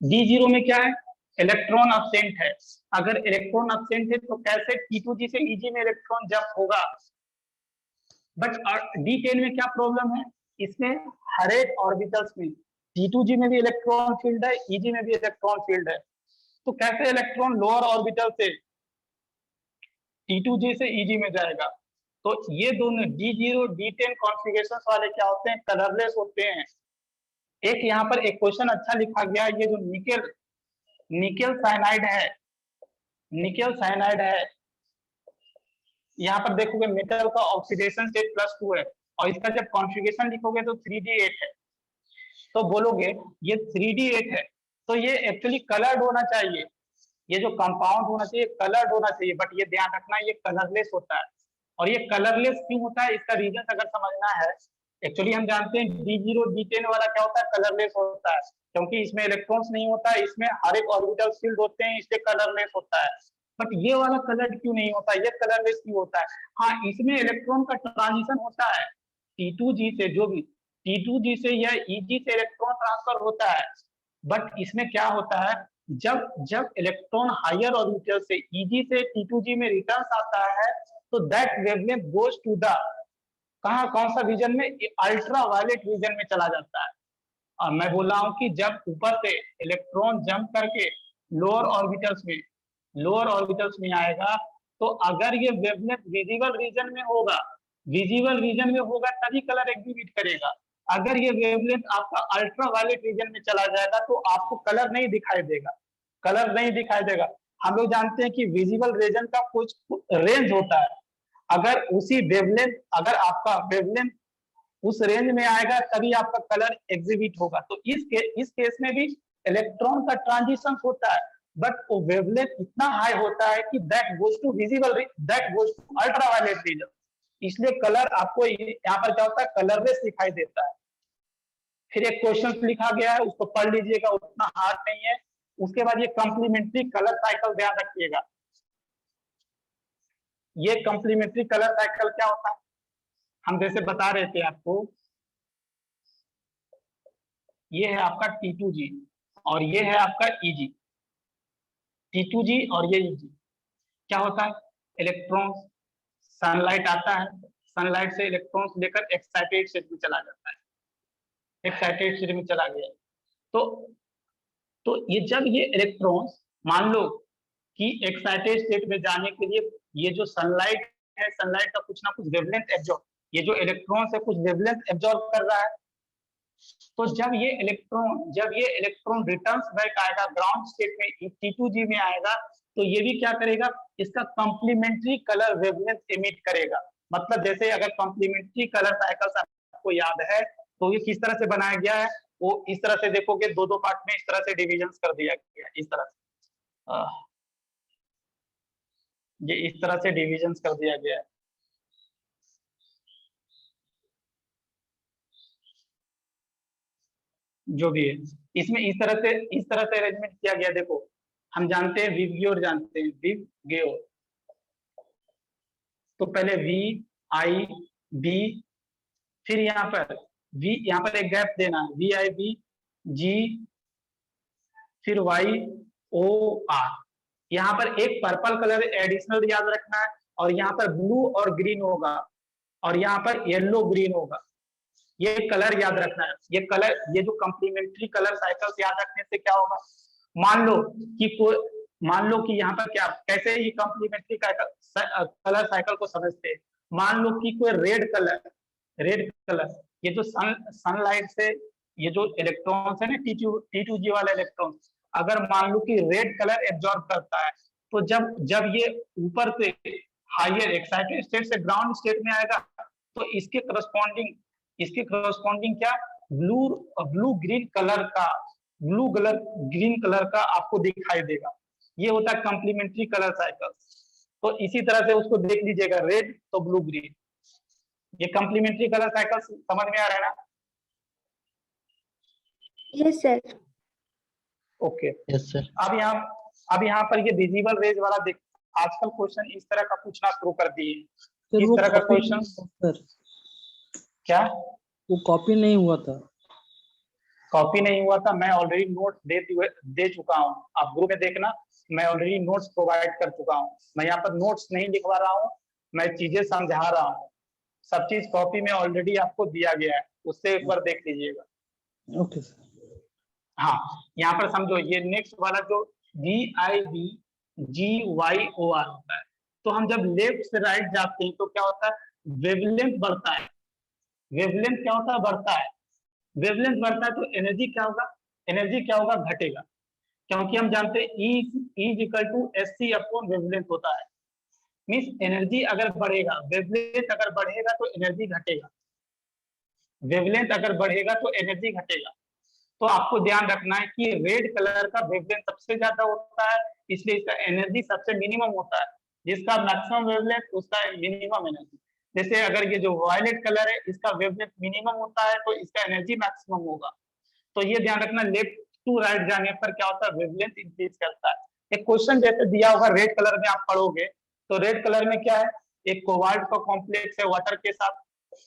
[SPEAKER 1] D0 में क्या है, इलेक्ट्रॉन अब्सेंट है। अगर इलेक्ट्रॉन अब्सेंट है तो कैसे T2G से Eg में इलेक्ट्रॉन जंप होगा। बट D10 में क्या प्रॉब्लम है, इसमें हर एक ऑर्बिटल्स में T2G में भी इलेक्ट्रॉन फील्ड है, Eg में भी इलेक्ट्रॉन फील्ड है, तो कैसे इलेक्ट्रॉन लोअर ऑर्बिटल से T2G से Eg में जाएगा। तो ये दोनों D0 D10 कॉन्फ़िगरेशन वाले क्या होते हैं, कलरलेस होते हैं। एक यहाँ पर एक क्वेश्चन अच्छा लिखा गया, ये जो निकेल साइनाइड है, निकेल साइनाइड है, यहाँ पर देखोगे मेटल का ऑक्सीडेशन स्टेट +2 है, और इसका जब कॉन्फ़िगरेशन लिखोगे तो 3D8 है, तो बोलोगे ये 3D8 है तो ये एक्चुअली कलर्ड होना चाहिए, ये जो कंपाउंड होना चाहिए कलर्ड होना चाहिए, बट ये ध्यान रखना ये कलरलेस होता है। और ये कलरलेस क्यों होता है, इसका रीजन अगर समझना है, एक्चुअली हम जानते हैं D0 D10 वाला क्या होता है, कलरलेस होता है, क्योंकि इसमें इलेक्ट्रॉन्स नहीं होता है, इसमें हर एक ऑर्बिटल फील्ड होते हैं, इसलिए कलरलेस होता है। बट ये वाला कलर क्यों नहीं होता, ये कलरलेस क्यों होता है? हाँ, इसमें इलेक्ट्रॉन का ट्रांजिशन होता है T2G से, जो भी T2G से या EG से इलेक्ट्रॉन ट्रांसफर होता है, बट इसमें क्या होता है, जब जब इलेक्ट्रॉन हायर ऑर्बिटल से EG से T2G में रिटर्न आता है, तो that wavelength goes to the कहाँ, कौन सा रीजन में, अल्ट्रा वायलेट रीजन में चला जाता है। और मैं बोल रहा हूँ कि जब ऊपर से इलेक्ट्रॉन जंप करके लोअर ऑर्बिटल्स में आएगा, तो अगर ये वेवलेंथ विजिबल रीजन में होगा तभी कलर एग्जिबिट करेगा। अगर ये वेवलेंथ आपका अल्ट्रा वायलेट रीजन में चला जाएगा तो आपको कलर नहीं दिखाई देगा। हम लोग जानते हैं कि विजिबल रीजन का कुछ रेंज होता है, अगर आपका वेवलेंथ उस रेंज में आएगा तभी आपका कलर एग्जिबिट होगा। तो इस केस में भी इलेक्ट्रॉन का ट्रांजिशन होता है, बट वो वेवलेंथ इतना हाई होता है कि that goes to ultraviolet region, इसलिए कलर आपको यहाँ पर क्या होता है, कलरलेस दिखाई देता है। फिर एक क्वेश्चन लिखा गया है, उसको पढ़ लीजिएगा, उतना हार्ड नहीं है। उसके बाद ये कॉम्प्लीमेंट्री कलर साइकिल ध्यान रखिएगा। ये कॉम्प्लीमेंट्री कलर साइकिल क्या होता है, हम जैसे बता रहे थे आपको, ये है आपका T2G और ये है आपका EG। T2G और ये EG क्या होता है, इलेक्ट्रॉन, सनलाइट आता है, सनलाइट से इलेक्ट्रॉन्स लेकर एक्साइटेड स्टेट में चला जाता है, एक्साइटेड स्टेट में चला गया। तो ये जब ये इलेक्ट्रॉन्स, मान लो कि एक्साइटेड स्टेट में जाने के लिए ये जो सनलाइट है, सनलाइट का कुछ ना कुछ वेवलेंथ एब्जॉर्ब, ये जो इलेक्ट्रॉन है कुछ वेवलेंथ एब्जॉर्ब कर रहा है। तो जब ये इलेक्ट्रॉन रिटर्न्स बैक आएगा ग्राउंड स्टेट में, T2G में आएगा, तो ये भी क्या करेगा, इसका कॉम्प्लीमेंट्री कलर वेवलेंथ एमिट करेगा। मतलब जैसे अगर कॉम्प्लीमेंट्री कलर साइकिल आपको याद है तो ये किस तरह से बनाया गया है, वो इस तरह से देखोगे, दो पार्ट में इस तरह से डिविजन कर दिया गया, इस तरह से ये इस तरह से डिविजन कर दिया गया है। जो भी है इसमें इस तरह से अरेंजमेंट किया गया। देखो हम जानते हैं विबग्योर, जानते हैं विबग्योर, तो पहले VIB, फिर यहाँ पर एक गैप देना है, VIBG, फिर YOR। यहाँ पर एक पर्पल कलर एडिशनल याद रखना है, और यहाँ पर ब्लू और ग्रीन होगा, और यहाँ पर येलो ग्रीन होगा। ये कलर याद रखना है। ये जो कॉम्प्लीमेंट्री कलर साइकिल्स याद रखने से क्या होगा, मान लो कि यहाँ पर क्या, कैसे ये कॉम्प्लीमेंट्री कलर साइकिल को समझते हैं। मान लो कि कोई रेड कलर, ये जो सनलाइट से ये जो इलेक्ट्रॉन्स है ना, T2G वाला इलेक्ट्रॉन, अगर मान लो कि रेड कलर एब्जॉर्ब करता है, तो जब ये ऊपर से हायर एक्साइटेड स्टेट से ग्राउंड स्टेट में आएगा, तो इसके करस्पॉन्डिंग क्या, ब्लू ग्रीन कलर का आपको दिखाई देगा। ये होता है कॉम्प्लीमेंट्री कलर साइकिल। तो इसी तरह से उसको देख लीजिएगा, रेड तो ब्लू ग्रीन, ये कॉम्प्लीमेंट्री कलर साइकिल समझ में आ रहा है ना?
[SPEAKER 4] Yes sir.
[SPEAKER 1] Okay
[SPEAKER 3] yes sir.
[SPEAKER 1] अब यहाँ पर ये विजिबल रेज वाला देख, आजकल क्वेश्चन इस तरह का पूछना शुरू कर दिए। इस तरह का क्वेश्चन
[SPEAKER 3] सर,
[SPEAKER 1] क्या
[SPEAKER 3] वो कॉपी नहीं हुआ था?
[SPEAKER 1] कॉपी नहीं हुआ था, मैं ऑलरेडी नोट्स दे चुका हूँ। आप ग्रुप में देखना, मैं ऑलरेडी नोट्स प्रोवाइड कर चुका हूँ। मैं यहाँ पर नोट्स नहीं लिखवा रहा हूँ, मैं चीजें समझा रहा हूँ। सब चीज कॉपी में ऑलरेडी आपको दिया गया है, उससे एक बार देख लीजिएगा।
[SPEAKER 3] Okay sir.
[SPEAKER 1] हाँ, यहाँ पर समझो, ये नेक्स्ट वाला जो VIBGYOR होता है, तो हम जब लेफ्ट से राइट जाते हैं तो क्या होता है, वेवलेंथ बढ़ता है। वेवलेंथ क्या होता है, बढ़ता है। वेवलेंथ बढ़ता है तो एनर्जी क्या होगा, घटेगा, क्योंकि हम जानते हैं E = SC/, वेवलेंथ होता है। मींस एनर्जी अगर बढ़ेगा, वेवलेंथ अगर बढ़ेगा तो एनर्जी घटेगा, वेवलेंथ अगर बढ़ेगा तो एनर्जी घटेगा। तो आपको ध्यान रखना है कि रेड कलर का वेवलेंथ सबसे ज्यादा होता है, इसलिए इसका एनर्जी सबसे मिनिमम होता है। जिसका मैक्सिमम वेवलेंथ उसका मिनिमम एनर्जी। जैसे अगर ये जो वायलेट कलर है, इसका वेवलेंथ मिनिमम होता है तो इसका एनर्जी मैक्सिमम होगा। तो ये ध्यान रखना, लेफ्ट टू राइट जाने पर क्या होता है, वेवलेंथ इंक्रीज करता है। एक क्वेश्चन जैसे दिया होगा रेड कलर में, आप पढ़ोगे तो रेड कलर में क्या है, एक कोबाल्ट का कॉम्प्लेक्स है वाटर के साथ,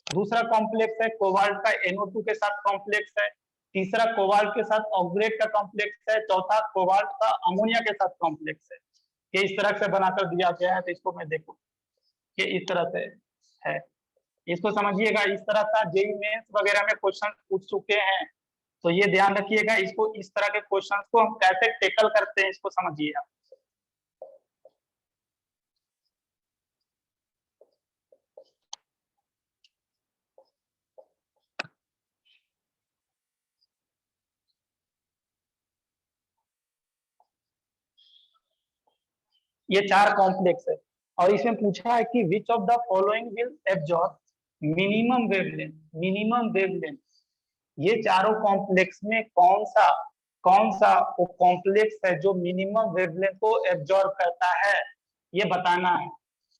[SPEAKER 1] दूसरा कॉम्प्लेक्स है कोबाल्ट का NO2 के साथ कॉम्प्लेक्स है, तीसरा कोबाल्ट के साथ ऑक्सीडेट का कॉम्प्लेक्स है, चौथा कोबाल्ट का अमोनिया के साथ कॉम्प्लेक्स है। ये इस तरह से बनाकर दिया गया है, तो इसको मैं देखूं ये इस तरह से है, इसको समझिएगा। इस तरह का जेईई मेंस वगैरह में क्वेश्चन पूछ चुके हैं, तो ये ध्यान रखिएगा। इसको इस तरह के क्वेश्चन को हम कैसे टेकल करते हैं इसको समझिए आप। ये 4 कॉम्प्लेक्स है और इसमें पूछा है कि which of the following will absorb minimum wavelength. Minimum wavelength, ये चारों कॉम्प्लेक्स में कौन सा वो कॉम्प्लेक्स है जो मिनिमम वेवलेंथ को एब्जॉर्ब करता है, ये बताना है।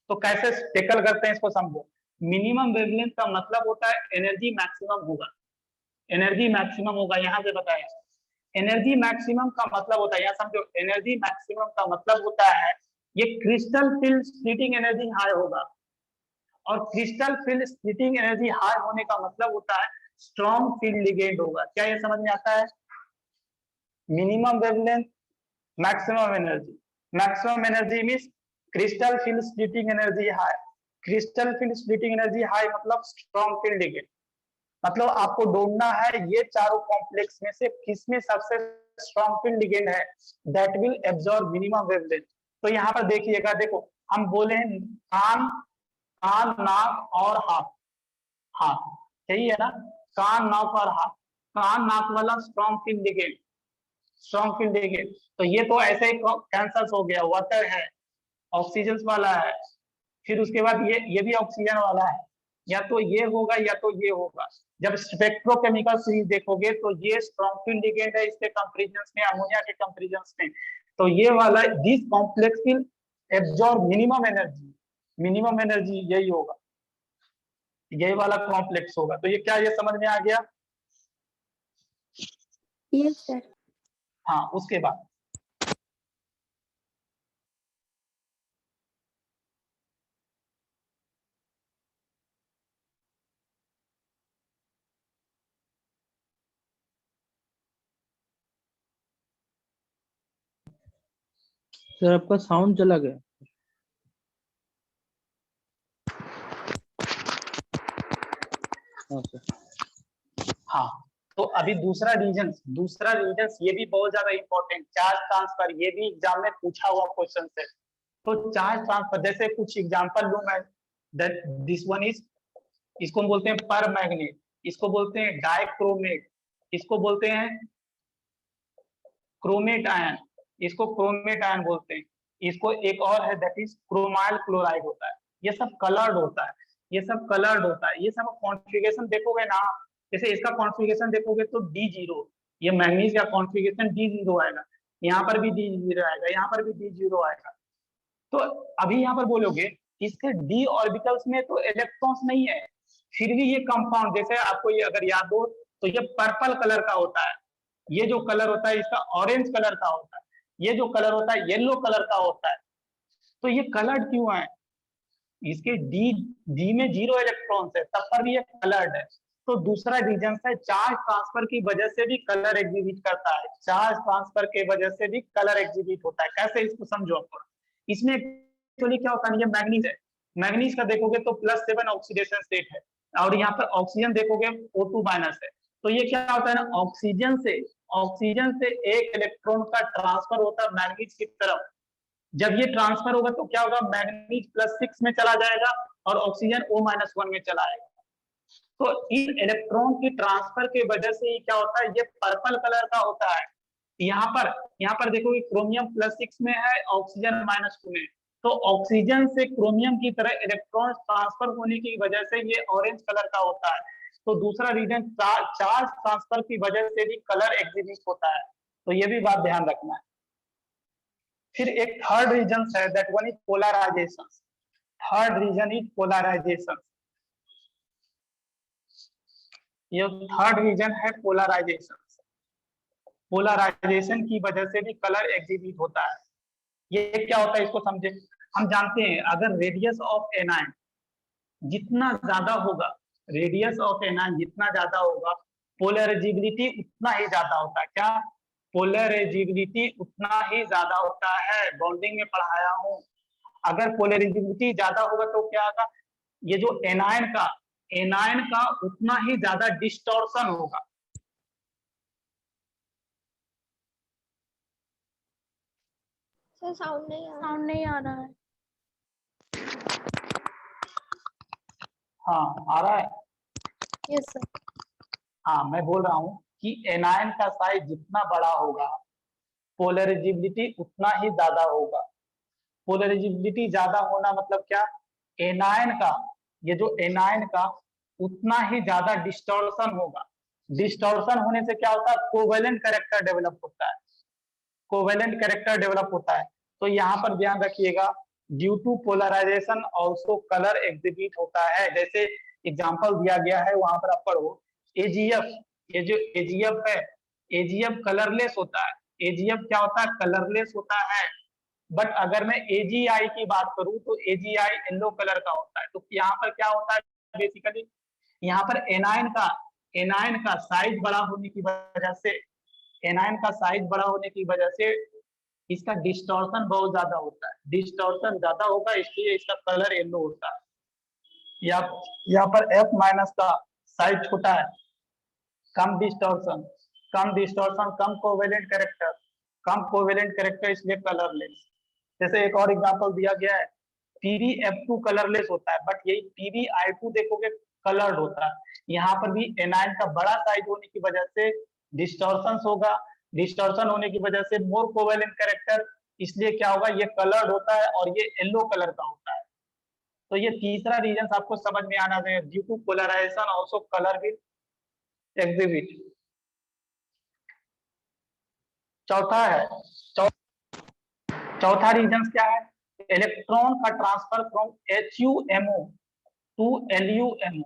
[SPEAKER 1] तो कैसे टेकल करते हैं इसको समझो। मिनिमम वेवलेंथ का मतलब होता है एनर्जी मैक्सिमम होगा, एनर्जी मैक्सिमम होगा, यहाँ पे बताया। एनर्जी मैक्सिमम का मतलब होता है, यहाँ समझो, एनर्जी मैक्सिमम का मतलब होता है ये crystal field splitting energy high होगा, और crystal field splitting energy high होने का मतलब होता है स्ट्रॉन्ग फील्ड लिगेंड होगा। क्या ये समझ में आता है? Minimum wavelength, maximum energy means crystal field splitting energy high. Crystal field splitting energy high मतलब स्ट्रॉन्ग फील्ड लिगेंड। मतलब आपको ढूंढना है ये चारों कॉम्प्लेक्स में से किसमें सबसे स्ट्रॉन्ग फील्ड लिगेंड है that will absorb minimum wavelength. तो यहाँ पर देखिएगा, देखो हम बोले हैं कान, नाक और हाथ, सही है ना? कान, नाक और हाथ। कान, नाक वाला strong field ligand, strong field ligand. तो ये तो ऐसे ही कैंसर हो गया, वाटर है, ऑक्सीजन वाला है, फिर उसके बाद ये भी ऑक्सीजन वाला है। या तो ये होगा या तो ये होगा। जब स्पेक्ट्रोकेमिकल सीरीज देखोगे तो ये स्ट्रॉन्ग फील्ड लिगेंड है इसके कंपैरिजन में, अमोनिया के कंपैरिजन में। तो ये वाला this complex will absorb minimum energy, minimum energy यही होगा, यही वाला कॉम्प्लेक्स होगा। तो ये क्या, ये समझ में आ गया?
[SPEAKER 4] Yes sir.
[SPEAKER 1] हाँ, उसके बाद
[SPEAKER 3] सर आपका साउंड चला गया।
[SPEAKER 1] हाँ, तो अभी दूसरा रीजन ये भी बहुत ज्यादा इंपॉर्टेंट, चार्ज ट्रांसफर। ये भी एग्जाम में पूछा हुआ क्वेश्चन है। तो चार्ज ट्रांसफर जैसे कुछ एग्जांपल लूं मैं, दिस वन इज, इसको हम बोलते हैं पर मैग्नेट, इसको बोलते हैं डाइक्रोमेट, इसको बोलते हैं क्रोमेट आयन, इसको क्रोमेट आयन बोलते हैं। इसको एक और है दैट इज क्रोमाइल क्लोराइड होता है। ये सब कलर्ड होता है, ये सब कलर्ड होता है। ये सब कॉन्फ़िगरेशन देखोगे ना, जैसे इसका कॉन्फ़िगरेशन देखोगे तो D0, ये मैग्नीज का कॉन्फ़िगरेशन D0 आएगा, यहाँ पर भी D0 आएगा, यहाँ पर भी D0 आएगा। तो अभी यहाँ पर बोलोगे इसके d ऑर्बिटल्स में तो इलेक्ट्रॉन्स नहीं है, फिर भी ये कंपाउंड, जैसे आपको ये अगर याद हो तो ये पर्पल कलर का होता है, ये जो कलर होता है इसका ऑरेंज कलर का होता है, ये जो कलर होता है येलो कलर का होता है। तो ये कलर्ड क्यों है? इसके डी में 0 इलेक्ट्रॉन्स है, तब पर भी ये कलर्ड है। तो दूसरा रीजन है चार्ज ट्रांसफर की वजह से भी कलर एग्जिबिट करता है, चार्ज ट्रांसफर के वजह से भी कलर एग्जिबिट होता है। कैसे, इसको समझो आप। इसमें एक्चुअली क्या होता है, ये मैग्नीज है, मैग्नीज का देखोगे तो +7 ऑक्सीडेशन स्टेट है, और यहाँ पर ऑक्सीजन देखोगे O2- है। तो ये क्या होता है ना, ऑक्सीजन से एक इलेक्ट्रॉन का ट्रांसफर होता है मैग्नीज की तरफ। जब ये ट्रांसफर होगा तो क्या होगा, मैग्नीज +6 में चला जाएगा और ऑक्सीजन O-1 में चला आएगा। तो इन इलेक्ट्रॉन की ट्रांसफर की वजह से ये क्या होता है, ये पर्पल कलर का होता है। यहाँ पर देखो क्रोमियम +6 में है, ऑक्सीजन -2 में। तो ऑक्सीजन से क्रोमियम की तरह इलेक्ट्रॉन ट्रांसफर होने की वजह से ये ऑरेंज कलर का होता है। तो दूसरा रीजन चार्ज ट्रांसफर की वजह से भी कलर एग्जिबिट होता है। तो ये भी बात ध्यान रखना है। फिर एक थर्ड रीजन है that one is polarisation. Third region is polarisation. ये थर्ड रीजन है पोलराइजेशन। पोलराइजेशन की वजह से भी कलर एग्जिबिट होता है। ये क्या होता है इसको समझे। हम जानते हैं अगर रेडियस ऑफ एन आयन जितना ज्यादा होगा रेडियस ऑफ एनायन जितना ज्यादा होगा, पोलराइजेबिलिटी उतना ही ज्यादा होता है। क्या? पोलराइजेबिलिटी उतना ही ज्यादा होता है, बॉन्डिंग में पढ़ाया हूँ। अगर पोलराइजेबिलिटी ज्यादा होगा तो क्या होगा, ये जो एनायन का उतना ही ज्यादा डिस्टॉर्शन होगा।
[SPEAKER 4] सर साउंड नहीं आ रहा।
[SPEAKER 2] साउंड नहीं आ रहा है।
[SPEAKER 1] हाँ आ रहा है।
[SPEAKER 4] Yes sir.
[SPEAKER 1] हाँ मैं बोल रहा हूँ कि एनायन का साइज जितना बड़ा होगा, पोलराइजेबिलिटी उतना ही ज्यादा होगा। पोलराइजेबिलिटी ज्यादा होना मतलब क्या? एनायन का, ये जो एनायन का उतना ही ज्यादा डिस्टॉर्शन होगा। डिस्टॉर्शन होने से क्या होता है? कोवेलेंट कैरेक्टर डेवलप होता है। कोवेलेंट कैरेक्टर डेवलप होता है। तो यहाँ पर ध्यान रखिएगा, due to polarisation also colour exhibit होता है। जैसे एग्जांपल दिया गया है, वहां पर आप पढ़ो। एजीएफ, ये जो एजीएफ है, एजीएफ कलरलेस होता है। एजीएफ क्या होता है? कलरलेस होता है। बट अगर मैं एजीआई की बात करूं तो एजीआई येलो कलर का होता है। तो यहाँ पर क्या होता है बेसिकली, यहाँ पर एनायन का साइज बड़ा होने की वजह से, एनायन का साइज बड़ा होने की वजह से इसका डिस्टॉर्शन बहुत ज्यादा होता है। डिस्टॉर्शन ज्यादा होगा इसलिए इसका कलर येलो होता है। यहाँ पर F माइनस का साइज छोटा है, कम डिस्टॉर्शन, कम कोवेलेंट कैरेक्टर, इसलिए कलरलेस। जैसे एक और एग्जांपल दिया गया है, PbF2 कलरलेस होता है, बट यही PbI2 देखोगे कलर्ड होता है। यहाँ पर भी एनायन का बड़ा साइज होने की वजह से डिस्टॉर्शन होगा। डिस्टॉर्शन होने की वजह से मोर कोवेलेंट कैरेक्टर, इसलिए क्या होगा? ये कलर्ड होता है और ये येलो कलर का होता है। तो ये तीसरा रीजन आपको समझ में आना चाहिए, due to polarisation also colour will exhibit. चौथा है, चौथा रीजन क्या है? इलेक्ट्रॉन का transfer from HUMO to LUMO।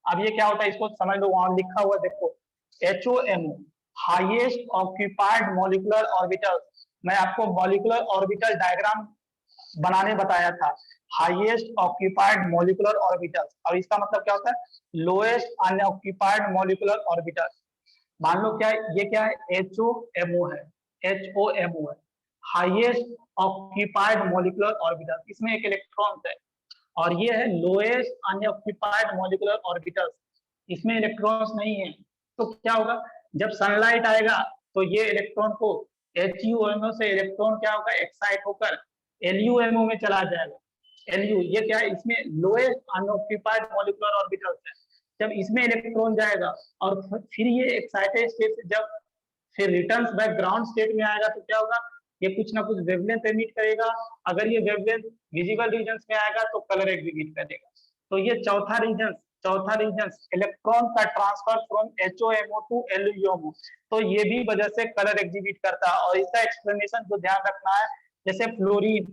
[SPEAKER 1] अब ये क्या होता है इसको समझ लो, वहां लिखा हुआ देखो, HOMO highest occupied molecular orbital. मैं आपको मॉलिक्यूलर ऑर्बिटल डायग्राम बनाने बताया था, हाईएस्ट ऑक्यूपाइड मॉलिक्यूलर ऑर्बिटल। और इसका मतलब क्या होता है? Lowest unoccupied molecular orbital. मान लो क्या है, ये क्या है? HOMO है, HOMO है, हाईएस्ट ऑक्यूपाइड मॉलिक्यूलर ऑर्बिटल। इसमें एक इलेक्ट्रॉन है, और ये है लोएस्ट अनऑक्यूपाइड मॉलिक्यूलर ऑर्बिटल, इसमें इलेक्ट्रॉन्स नहीं है। तो क्या होगा? जब सनलाइट आएगा तो ये इलेक्ट्रॉन को HUMO से इलेक्ट्रॉन क्या होगा? एक्साइट होकर LUMO में चला जाएगा। LU ये क्या है? इसमें लोएस्ट अनऑक्यूपाइड मॉलिक्यूलर ऑर्बिटल है। जब इसमें इलेक्ट्रॉन जाएगा और फिर ये एक्साइटेड स्टेट से जब फिर रिटर्न बैक ग्राउंड स्टेट में आएगा तो क्या होगा? ये कुछ ना कुछ वेवलेंथ एमिट करेगा। अगर ये वेवलेंथ विजिबल रीजन में आएगा तो कलर एग्जिबिट करेगा। तो ये चौथा रीजन इलेक्ट्रॉन का transfer from HOMO to LUMO, तो ये भी वजह से कलर एग्जिबिट करता है। और इसका एक्सप्लेनेशन जो ध्यान रखना है, जैसे क्लोरीन,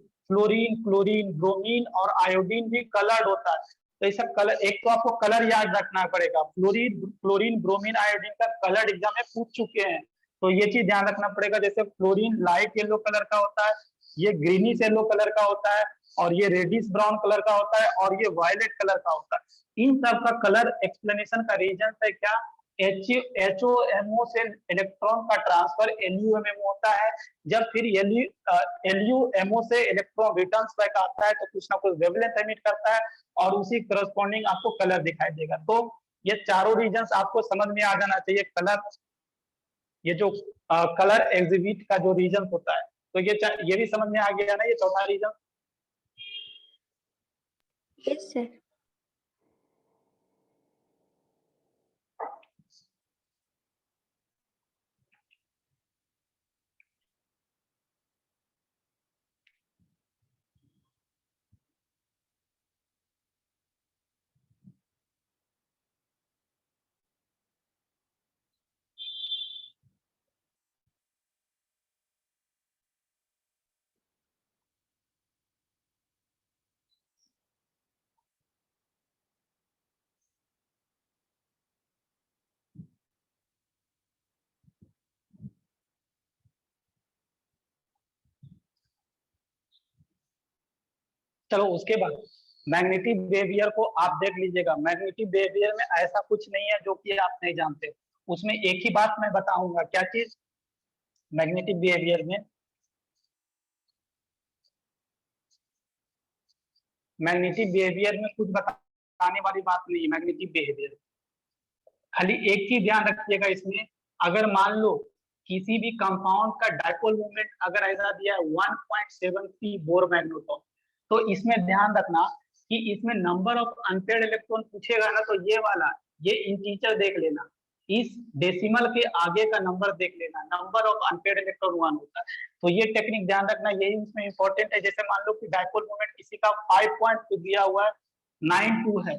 [SPEAKER 1] ब्रोमीन और आयोडीन भी कलर्ड होता है। तो इसका कलर, एक तो आपको कलर याद रखना पड़ेगा, फ्लोरीन, ब्रोमीन, आयोडीन का कलर एग्जाम में पूछ चुके हैं, तो ये चीज ध्यान रखना पड़ेगा। जैसे फ्लोरीन लाइट येलो कलर का होता है, ये ग्रीनिश येलो कलर का होता है, और ये रेडिश ब्राउन कलर का होता है, और ये वायलेट कलर का होता है। इन सब का कलर एक्सप्लेनेशन का रीजन है क्या? HOMO से इलेक्ट्रॉन का ट्रांसफर LUMO होता है। जब फिर LUMO से इलेक्ट्रॉन रिटर्न बैक आता है तो कुछ ना कुछ वेवलेंथ एमिट करता है, और उसी करस्पॉन्डिंग आपको कलर दिखाई देगा। तो ये चारों रीजन आपको समझ में आ जाना चाहिए। कलर, ये जो कलर एग्जिबिट का जो रीजन होता है, तो ये भी समझ में आ गया ना, ये चौथा रीजन।
[SPEAKER 4] Yes sir.
[SPEAKER 1] चलो उसके बाद मैग्नेटिक बिहेवियर को आप देख लीजिएगा, मैग्नेटिक बिहेवियर में ऐसा कुछ नहीं है जो कि आप नहीं जानते। उसमें एक ही बात मैं बताऊंगा, क्या चीज? मैग्नेटिक बिहेवियर में कुछ बताने वाली बात नहीं है। मैग्नेटिक बिहेवियर खाली एक चीज ध्यान रखिएगा इसमें, अगर मान लो किसी भी कंपाउंड का डाइपोल मोमेंट अगर ऐसा दिया है 1.73 बोर मैग्नेटॉन, तो इसमें ध्यान रखना कि इसमें नंबर ऑफ अनपेयर्ड इलेक्ट्रॉन पूछेगा ना, तो ये वाला, ये इंटीजर देख लेना, इस डेसिमल के आगे का नंबर देख लेना, नंबर ऑफ अनपेयर्ड इलेक्ट्रॉन 1 होता है। तो ये टेक्निक ध्यान रखना, यही इसमें इंपॉर्टेंट है। जैसे मान लो कि डाइपोल मोमेंट किसी का 5.2 दिया हुआ है, 92 है,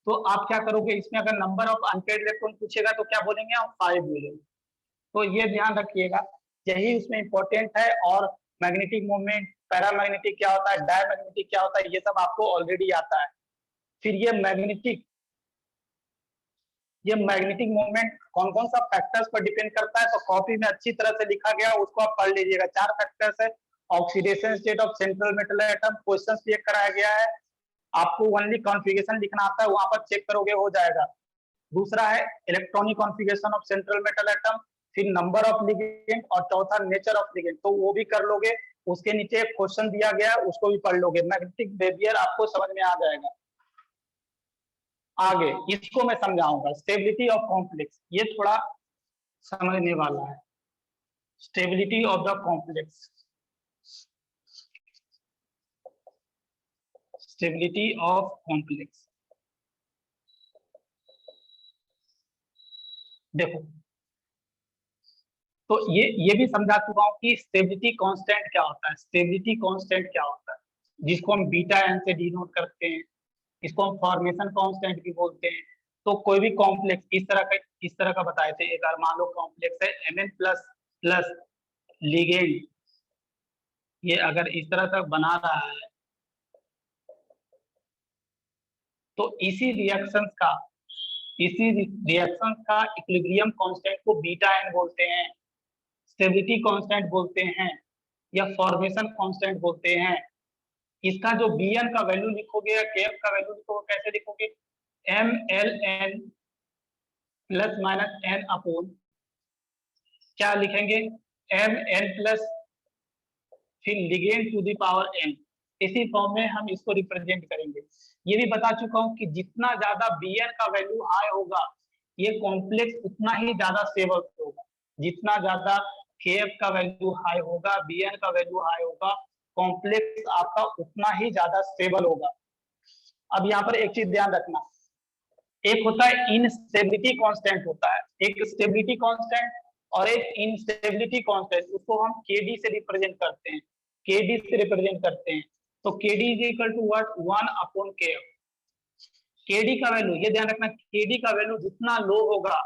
[SPEAKER 1] तो आप क्या करोगे, इसमें अगर नंबर ऑफ अनपेयर्ड इलेक्ट्रॉन पूछेगा तो क्या बोलेंगे हम? 5 बोलेंगे। तो ये ध्यान रखिएगा, यही इसमें इंपॉर्टेंट है। और मैग्नेटिक मोमेंट, पैरामैग्नेटिक क्या होता है, डायमैग्नेटिक क्या होता है, ये सब आपको ऑलरेडी आता है। फिर ये मैग्नेटिक मोमेंट कौन कौन सा फैक्टर्स पर डिपेंड करता है, तो कॉपी में अच्छी तरह से लिखा गया, उसको आप पढ़ लीजिएगा। 4 फैक्टर्स है। Oxidation state of central metal atom, question check कराया गया है, आपको ओनली कॉन्फ़िगरेशन लिखना आता है, वहां पर चेक करोगे हो जाएगा। दूसरा है electronic configuration of central metal atom, फिर नंबर ऑफ लिगेंड, और चौथा नेचर ऑफ लिगेंड, तो वो भी कर लोगे। उसके नीचे एक क्वेश्चन दिया गया है, उसको भी पढ़ लोगे। मैग्नेटिक बिहेवियर आपको समझ में आ जाएगा। आगे इसको मैं समझाऊंगा, स्टेबिलिटी ऑफ कॉम्प्लेक्स, ये थोड़ा समझने वाला है। Stability of the complex, stability of complex. देखो, तो ये भी समझा चुका हूं कि स्टेबिलिटी कांस्टेंट क्या होता है। स्टेबिलिटी कांस्टेंट क्या होता है, जिसको हम बीटा एन से डिनोट करते हैं, इसको हम फॉर्मेशन कांस्टेंट भी बोलते हैं। तो कोई भी कॉम्प्लेक्स इस तरह का बताए थे एक बार, मान लो कॉम्प्लेक्स है Mn प्लस प्लस लिगेंड, ये अगर इस तरह का बना रहा है, तो इसी रिएक्शन का इक्विलिब्रियम कांस्टेंट को बीटा एन बोलते हैं, स्टेबिलिटी कांस्टेंट बोलते हैं, या फॉर्मेशन कांस्टेंट बोलते हैं। इसका जो Bn का वैल्यू लिखोगे या Kf का वैल्यू लिखोगे, कैसे लिखोगे? MLn plus minus n upon क्या लिखेंगे? Mn प्लस फिर ligand to the power n, इसी फॉर्म में हम इसको रिप्रेजेंट करेंगे। ये भी बता चुका हूं कि जितना ज्यादा Bn का वैल्यू हाई होगा, ये कॉम्प्लेक्स उतना ही ज्यादा स्टेबल होगा। जितना ज्यादा Kf का वैल्यू हाई होगा, Bn का वैल्यू हाई होगा, कॉम्प्लेक्स आपका उतना ही ज्यादा स्टेबल होगा। अब यहाँ पर एक चीज ध्यान रखना, एक होता है इनस्टेबिलिटी कांस्टेंट होता है, एक स्टेबिलिटी कांस्टेंट और एक इनस्टेबिलिटी कांस्टेंट, उसको हम Kd से रिप्रेजेंट करते हैं। Kd से रिप्रेजेंट करते हैं, तो Kd is equal to what? 1 upon Kf। Kd का वैल्यू, ये ध्यान रखना, Kd का वैल्यू जितना लो होगा,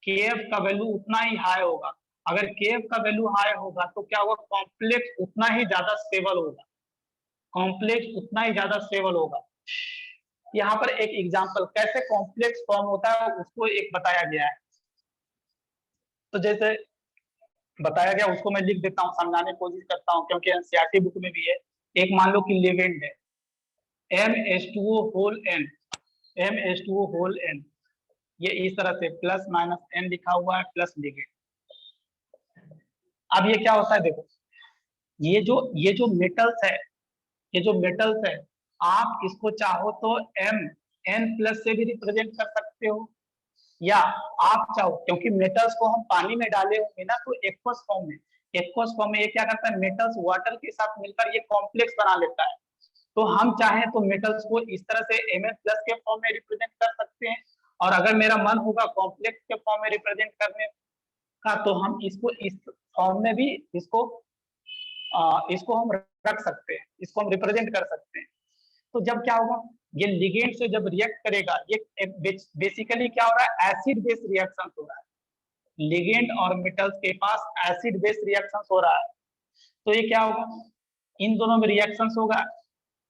[SPEAKER 1] Kf का वैल्यू उतना ही हाई होगा। अगर Kf का वैल्यू हाई होगा तो क्या होगा? कॉम्प्लेक्स उतना ही ज्यादा स्टेबल होगा, कॉम्प्लेक्स उतना ही ज्यादा स्टेबल होगा। यहाँ पर एक एग्जांपल कैसे कॉम्प्लेक्स फॉर्म होता है उसको एक बताया गया है। तो जैसे बताया गया उसको मैं लिख देता हूँ, समझाने की कोशिश करता हूँ, क्योंकि एनसीईआरटी बुक में भी है। एक मान लो कि लिगेंड है MH2O whole N, MH2O whole N, ये इस तरह से प्लस माइनस n लिखा हुआ है, प्लस लिगेंड। अब ये क्या होता है, देखो, ये जो मेटल्स है, आप इसको चाहो तो Mn प्लस से भी रिप्रेजेंट कर सकते हो, या आप चाहो, क्योंकि मेटल्स को हम पानी में डाले होंगे ना, तो एक्वस फॉर्म में ये क्या करता है, मेटल्स वाटर के साथ मिलकर ये कॉम्प्लेक्स बना लेता है। तो हम चाहें तो मेटल्स को इस तरह से Mn प्लस के फॉर्म में रिप्रेजेंट कर सकते हैं, और अगर मेरा मन होगा कॉम्प्लेक्स के फॉर्म में रिप्रेजेंट करने का, तो हम इसको इस फॉर्म में भी इसको हम रख सकते हैं, इसको हम रिप्रेजेंट कर सकते हैं। तो जब क्या होगा, ये लिगेंड से जब रिएक्ट करेगा, ये बेसिकली क्या हो रहा है, एसिड बेस रिएक्शन हो रहा है। लिगेंड और मेटल्स के पास एसिड बेस रिएक्शन हो रहा है, तो ये क्या होगा, इन दोनों में रिएक्शन होगा।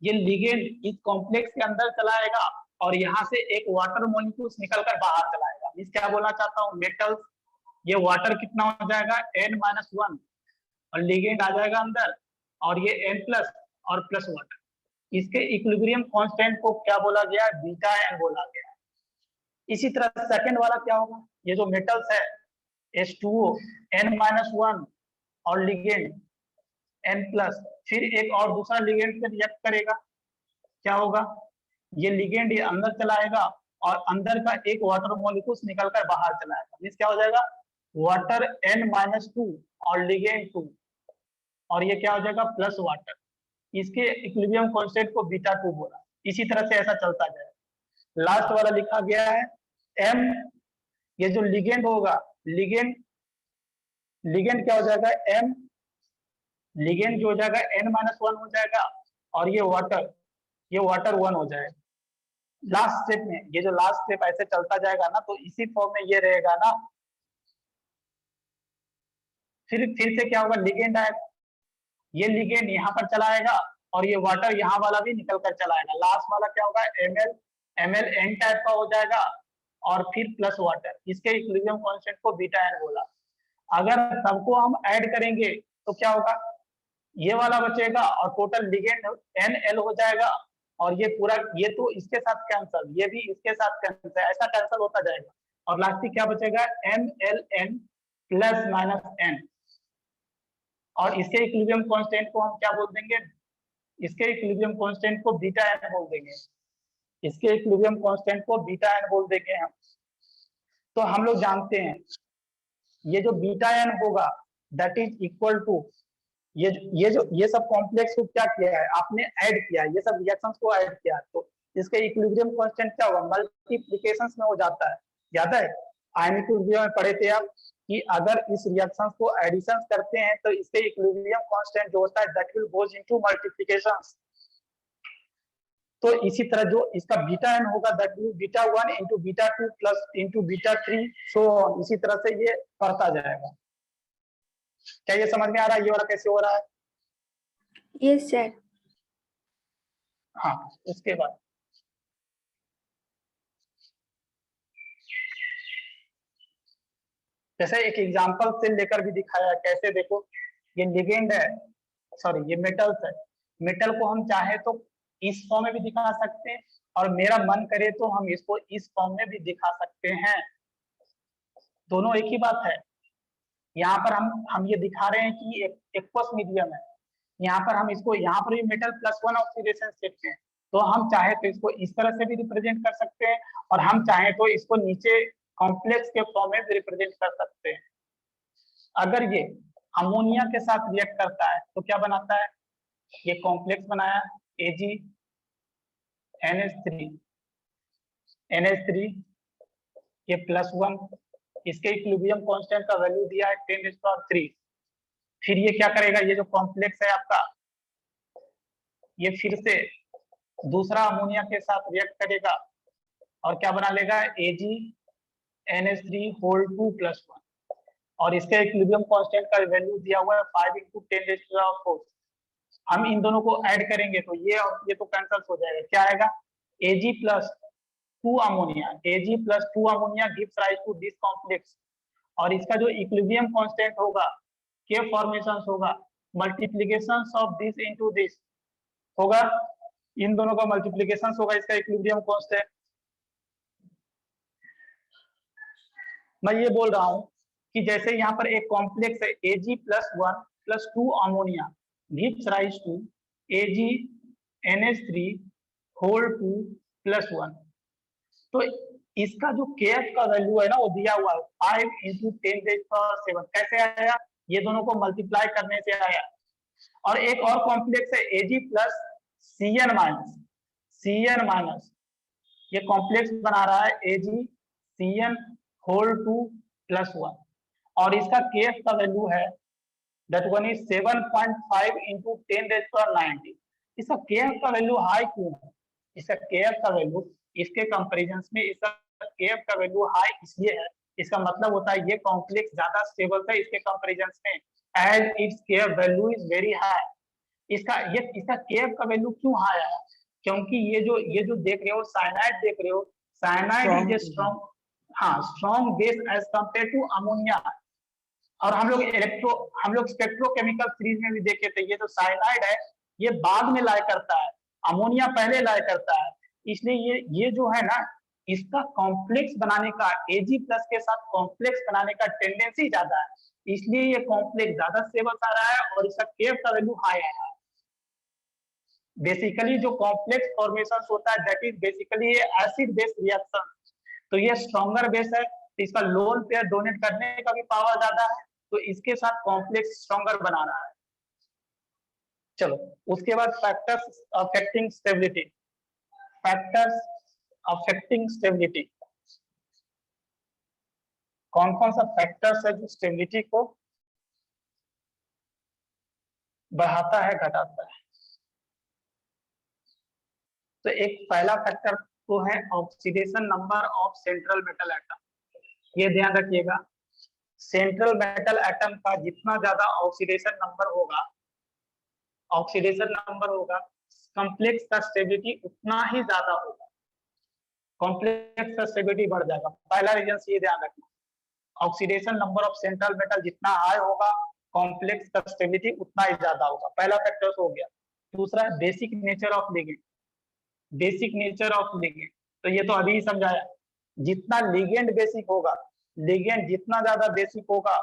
[SPEAKER 1] ये लिगेंड इस कॉम्प्लेक्स के अंदर चलाएगा और यहाँ से एक वाटर मॉलिक्यूल्स निकलकर बाहर चलाएगा। इस क्या बोलना चाहता हूँ, मेटल्स, ये वाटर कितना हो जाएगा, N-1, और लिगेंड आ जाएगा अंदर, और ये N+ और प्लस वाटर। इसके इक्विलिब्रियम कांस्टेंट को क्या बोला गया, बीटा एन बोला गया। इसी तरह सेकंड वाला क्या होगा, ये जो मेटल्स है H2O N-1 और लिगेंड N+, फिर एक और दूसरा लिगेंड से रिएक्ट करेगा, क्या होगा, ये लिगेंड ये अंदर चलाएगा और अंदर का एक वाटर मॉलिक्यूल निकलकर बाहर चलाएगा, मींस क्या हो जाएगा, वाटर N-2 और लिगेंड 2, और ये क्या हो जाएगा, प्लस वाटर। इसके इक्विलिब्रियम कांस्टेंट को बीटा 2 बोला। इसी तरह से ऐसा चलता जाएगा। लास्ट वाला लिखा गया है M, ये जो लिगेंड होगा, लिगेंड क्या हो जाएगा, M लिगेंड जो हो जाएगा N-1 हो जाएगा, और ये वाटर 1 हो जाएगा। लास्ट स्टेप में ये जो लास्ट स्टेप ऐसे चलता जाएगा ना, तो इसी फॉर्म में ये रहेगा ना। फिर से क्या होगा, लिगेंड आएगा, ये लिगेंड यहाँ पर चलाएगा और ये वाटर यहाँ वाला भी निकल कर चलाएगा। लास्ट वाला क्या होगा, ML N टाइप का हो जाएगा और फिर प्लस वाटर। इसके इक्विलिब्रियम कांस्टेंट को बीटा एन बोला। अगर सबको हम ऐड करेंगे तो क्या होगा, ये वाला बचेगा और टोटल लिगेंड NL हो जाएगा, और ये पूरा, ये तो इसके साथ कैंसल, ये भी इसके साथ कैंसल, ऐसा कैंसल होता जाएगा, और लास्ट में क्या बचेगा, MLN प्लस माइनस N। और इसके इक्विलिब्रियम कांस्टेंट को हम क्या बोल देंगे, इसके इक्विलिब्रियम कांस्टेंट को बीटा एन बोल देंगे, इसके इक्विलिब्रियम कांस्टेंट को बीटा एन बोल देंगे हम। तो हम लोग जानते हैं ये जो बीटा एन होगा दैट इज इक्वल टू, ये सब कॉम्प्लेक्स को क्या किया है आपने, ऐड किया है, ये सब रिएक्शंस को ऐड किया है, तो इसके इक्विलिब्रियम कांस्टेंट क्या होगा, मल्टीप्लिकेशंस में हो जाता है। याद है आयनिक इक्विलिब्रियम में पढ़े थे आप कि अगर इस रिएक्शंस को एडिशन करते हैं तो इसके इक्विलिब्रियम कांस्टेंट जो होता है that will goes into multiplications. तो इसी तरह जो इसका बीटा एन होगा that will beta 1 into beta 2 plus into beta 3 so on, इसी तरह से ये बढ़ता जाएगा। क्या ये समझ में आ रहा है ये वाला कैसे हो रहा है?
[SPEAKER 4] Yes sir.
[SPEAKER 1] हाँ, उसके बाद जैसे एक एग्जांपल से लेकर भी दिखाया, कैसे देखो, ये लिगेंड है, सॉरी ये मेटल्स है, मेटल को हम चाहे तो इस फॉर्म में भी दिखा सकते हैं, और मेरा मन करे तो हम इसको इस फॉर्म में भी दिखा सकते हैं, दोनों एक ही बात है। यहाँ पर हम ये दिखा रहे हैं कि एक एक्वस मीडियम है, यहाँ पर हम इसको, यहाँ पर भी मेटल +1 ऑक्सीडेशन स्टेट में, तो हम चाहे तो इसको इस तरह से भी रिप्रेजेंट कर सकते हैं, और हम चाहे तो इसको नीचे कॉम्प्लेक्स के फॉर्म में भी रिप्रेजेंट कर सकते हैं। अगर ये अमोनिया के साथ रिएक्ट करता है तो क्या बनाता है, ये कॉम्प्लेक्स बनाया AgNH3 ये +1, इसके इक्विलिब्रियम कांस्टेंट का वैल्यू दिया है 10⁻3। फिर ये क्या करेगा, ये जो कॉम्प्लेक्स है आपका, ये फिर से दूसरा अमोनिया के साथ रिएक्ट करेगा और क्या बना लेगा, AgNH3 होल 2 +1, और इसके इक्विलिब्रियम कांस्टेंट का वैल्यू दिया हुआ है 5 × 10⁻4। हम इन दोनों को ऐड करेंगे तो ये और ये तो कैंसिल हो जाएगा, क्या आएगा, Ag+2 ammonia gives rise to this complex, और इसका जो इक्विलिब्रियम कांस्टेंट होगा, के फॉर्मेशंस होगा, multiplications of this into this होगा, इन दोनों का मल्टीप्लिकेशंस होगा इसका इक्विलिब्रियम कांस्टेंट। मैं ये बोल रहा हूं कि जैसे यहाँ पर एक कॉम्प्लेक्स है Ag+1 + 2 ammonia gives rise to AgNH3 whole 2 +1, तो इसका जो Kf का वैल्यू है ना वो दिया हुआ है 5 × 10⁻7। कैसे आया, ये दोनों को मल्टीप्लाई करने से आया। और एक और कॉम्प्लेक्स है Ag+Cn-, ये कॉम्प्लेक्स बना रहा है AgCn होल 2 +1, और इसका Kf का वैल्यू है that one is 7.5 × 10⁻90। इसका Kf का वैल्यू हाई क्यों है, इसका Kf का वैल्यू इसके कंपैरिजन में, इसका Kf का वैल्यू हाई इसलिए है, इसका मतलब होता है ये कॉम्प्लेक्स ज्यादा स्टेबल है इसके कंपैरिजन में, as its Kf value is very high. इसका Kf का वैल्यू क्यों हाई है, क्योंकि ये जो देख रहे हो साइनाइड देख रहे हो, cyanide is a strong base as compare to ammonia. और हम लोग स्पेक्ट्रोकेमिकल सीरीज में भी देखे थे, ये जो साइनाइड है ये बाद में लाया करता है, अमोनिया पहले लाया करता है, इसलिए ये जो है ना, इसका कॉम्प्लेक्स बनाने का Ag प्लस के साथ कॉम्प्लेक्स बनाने का टेंडेंसी ज्यादा है, इसलिए ये कॉम्प्लेक्स ज्यादा स्टेबल आ रहा है और इसका केफ का वैल्यू हाई आया है। बेसिकली जो कॉम्प्लेक्स फॉर्मेशन होता है that is basically acid base reaction, तो ये स्ट्रॉन्गर बेस है, तो इसका लोन पेयर डोनेट करने का भी पावर ज्यादा है, तो इसके साथ कॉम्प्लेक्स स्ट्रॉन्गर बना रहा है। चलो उसके बाद factors affecting stability, factors affecting stability, कौन कौन सा फैक्टर्स है जो स्टेबिलिटी को बढ़ाता है घटाता है। तो एक पहला फैक्टर तो है oxidation number of central metal atom, ये ध्यान रखिएगा, सेंट्रल मेटल एटम का जितना ज्यादा ऑक्सीडेशन नंबर होगा, ऑक्सीडेशन नंबर होगा, कॉम्प्लेक्स का स्टेबिलिटी उतना ही ज्यादा होगा, कॉम्प्लेक्स का स्टेबिलिटी बढ़ जाएगा। पहला रीजन ये ध्यान रखना, oxidation number of central metal जितना हाई होगा, कॉम्प्लेक्स का स्टेबिलिटी उतना ही ज्यादा होगा, पहला फैक्टर हो गया। दूसरा है basic nature of ligand, basic nature of ligand, तो ये तो अभी ही समझाया, जितना लिगेंड बेसिक होगा, लिगेंड जितना ज्यादा बेसिक होगा,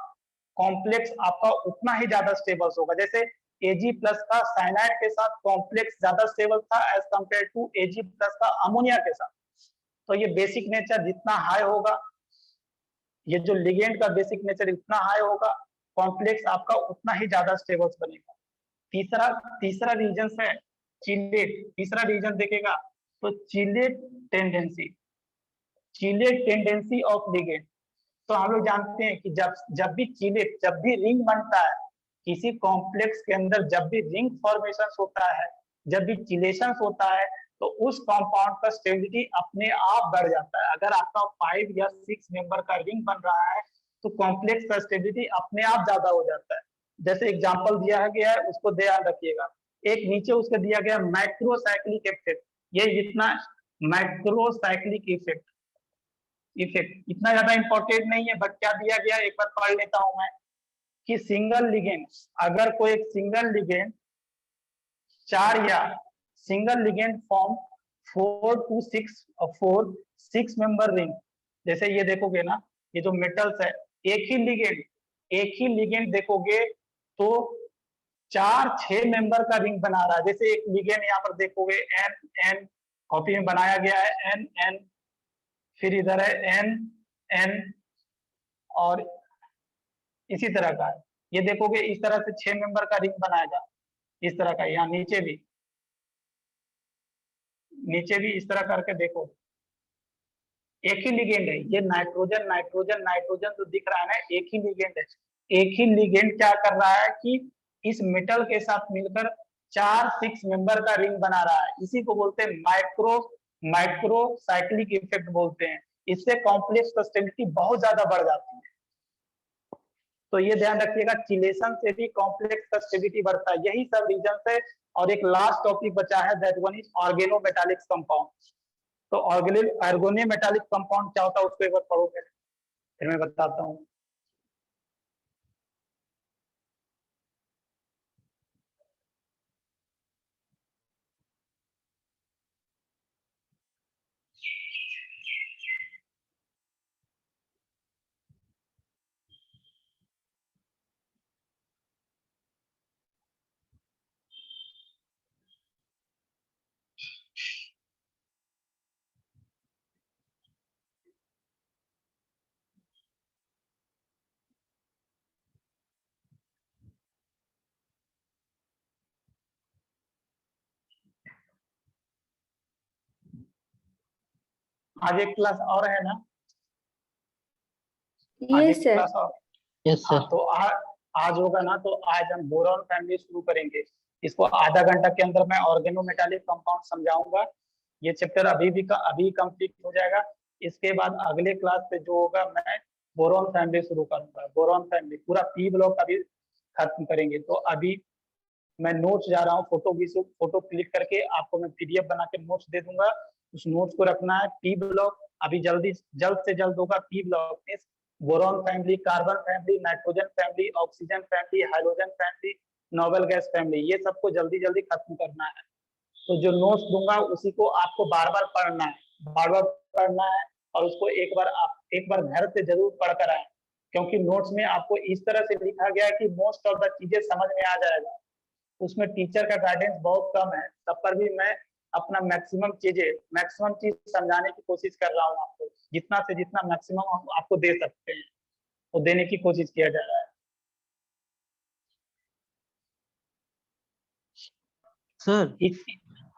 [SPEAKER 1] कॉम्प्लेक्स आपका उतना ही ज्यादा स्टेबल होगा। जैसे Ag प्लस का साइनाइड के साथ कॉम्प्लेक्स ज्यादा स्टेबल था as compare to Ag plus का अमोनिया के साथ, तो ये बेसिक नेचर जितना हाई होगा, ये जो लिगेंड का बेसिक नेचर इतना हाई होगा, कॉम्प्लेक्स आपका उतना ही ज्यादा स्टेबल बनेगा। तीसरा रीजन है चिलेट, तीसरा रीजन देखेगा तो chelate tendency, chelate tendency of ligand. तो हम लोग जानते हैं कि जब भी चिलेट, जब भी रिंग बनता है किसी कॉम्प्लेक्स के अंदर, जब भी रिंग फॉर्मेशन होता है, जब भी चिलेशन होता है, तो उस कंपाउंड का स्टेबिलिटी अपने आप बढ़ जाता है। अगर आपका 5 या 6 मेंबर का रिंग बन रहा है तो कॉम्प्लेक्स का स्टेबिलिटी अपने आप ज्यादा हो जाता है। जैसे एग्जांपल दिया गया है उसको ध्यान रखिएगा, एक नीचे उसका दिया गया माइक्रोसाइक्लिक इफेक्ट, ये जितना माइक्रोसाइक्लिक इफेक्ट इतना ज्यादा इंपॉर्टेंट नहीं है, बट क्या दिया गया एक बार पढ़ लेता हूं मैं, कि सिंगल लिगेंड, अगर कोई एक सिंगल लिगेंड 4 या single ligand form 4 member ring, जैसे ये देखोगे ना, ये जो मेटल्स है, एक ही लिगेंड देखोगे तो 4-6 मेंबर का रिंग बना रहा है। जैसे एक लिगेंड यहाँ पर देखोगे N कॉपी में बनाया गया है N, फिर इधर है N और इसी तरह का है, ये देखोगे इस तरह से 6 मेंबर का रिंग बनाएगा, इस तरह का। यहाँ नीचे भी इस तरह करके देखो, एक ही लिगेंड है, ये नाइट्रोजन जो दिख रहा है ना, एक ही लिगेंड है। एक ही लिगेंड क्या कर रहा है कि इस मेटल के साथ मिलकर 4-6 मेंबर का रिंग बना रहा है, इसी को बोलते हैं माइक्रोसाइक्लिक इफेक्ट बोलते हैं। इससे कॉम्प्लेक्स का स्टेबिलिटी बहुत ज्यादा बढ़ जाती है। तो ये ध्यान रखिएगा, चिलेशन से भी कॉम्प्लेक्स का स्टेबिलिटी बढ़ता है। यही सब रीजन है। और एक लास्ट टॉपिक बचा है, that one is organometallic compound. तो ऑर्गेनोमेटालिक कंपाउंड क्या होता है उसको एक बार पढ़ोगे, फिर मैं बताता हूँ। आज एक क्लास और है ना?
[SPEAKER 4] Yes sir.
[SPEAKER 1] क्लास और
[SPEAKER 3] यस
[SPEAKER 1] हाँ,
[SPEAKER 3] सर।
[SPEAKER 1] तो आज होगा ना, तो आज हम बोरॉन फैमिली शुरू करेंगे। इसको आधा घंटा के अंदर मैं ऑर्गेनोमेटालिक कंपाउंड समझाऊंगा। ये चैप्टर अभी कंप्लीट हो जाएगा। इसके बाद अगले क्लास पे जो होगा, मैं बोरॉन फैमिली शुरू करूंगा। बोरॉन फैमिली पूरा पी ब्लॉक अभी खत्म करेंगे। तो अभी मैं नोट्स जा रहा हूँ, फोटो क्लिक करके आपको मैं PDF बना के नोट्स दे दूंगा। उस नोट्स को रखना है। पी ब्लॉक अभी जल्द से जल्द होगा। पी ब्लॉक में boron family, carbon family, nitrogen family, oxygen family, hydrogen family, noble gas family, ये सबको जल्दी खत्म करना है। तो जो नोट्स दूंगा उसी को आपको बार बार पढ़ना है, बार बार पढ़ना है, और उसको एक बार घर से जरूर पढ़ कर आए, क्योंकि नोट्स में आपको इस तरह से लिखा गया है कि मोस्ट ऑफ द चीजें समझ में आ जाएगा। उसमें टीचर का गाइडेंस बहुत कम है, तब पर भी मैं अपना मैक्सिमम चीज समझाने की कोशिश कर रहा हूँ आपको, जितना से जितना मैक्सिमम हम आपको दे सकते हैं वो देने की कोशिश किया जा रहा है।
[SPEAKER 3] सर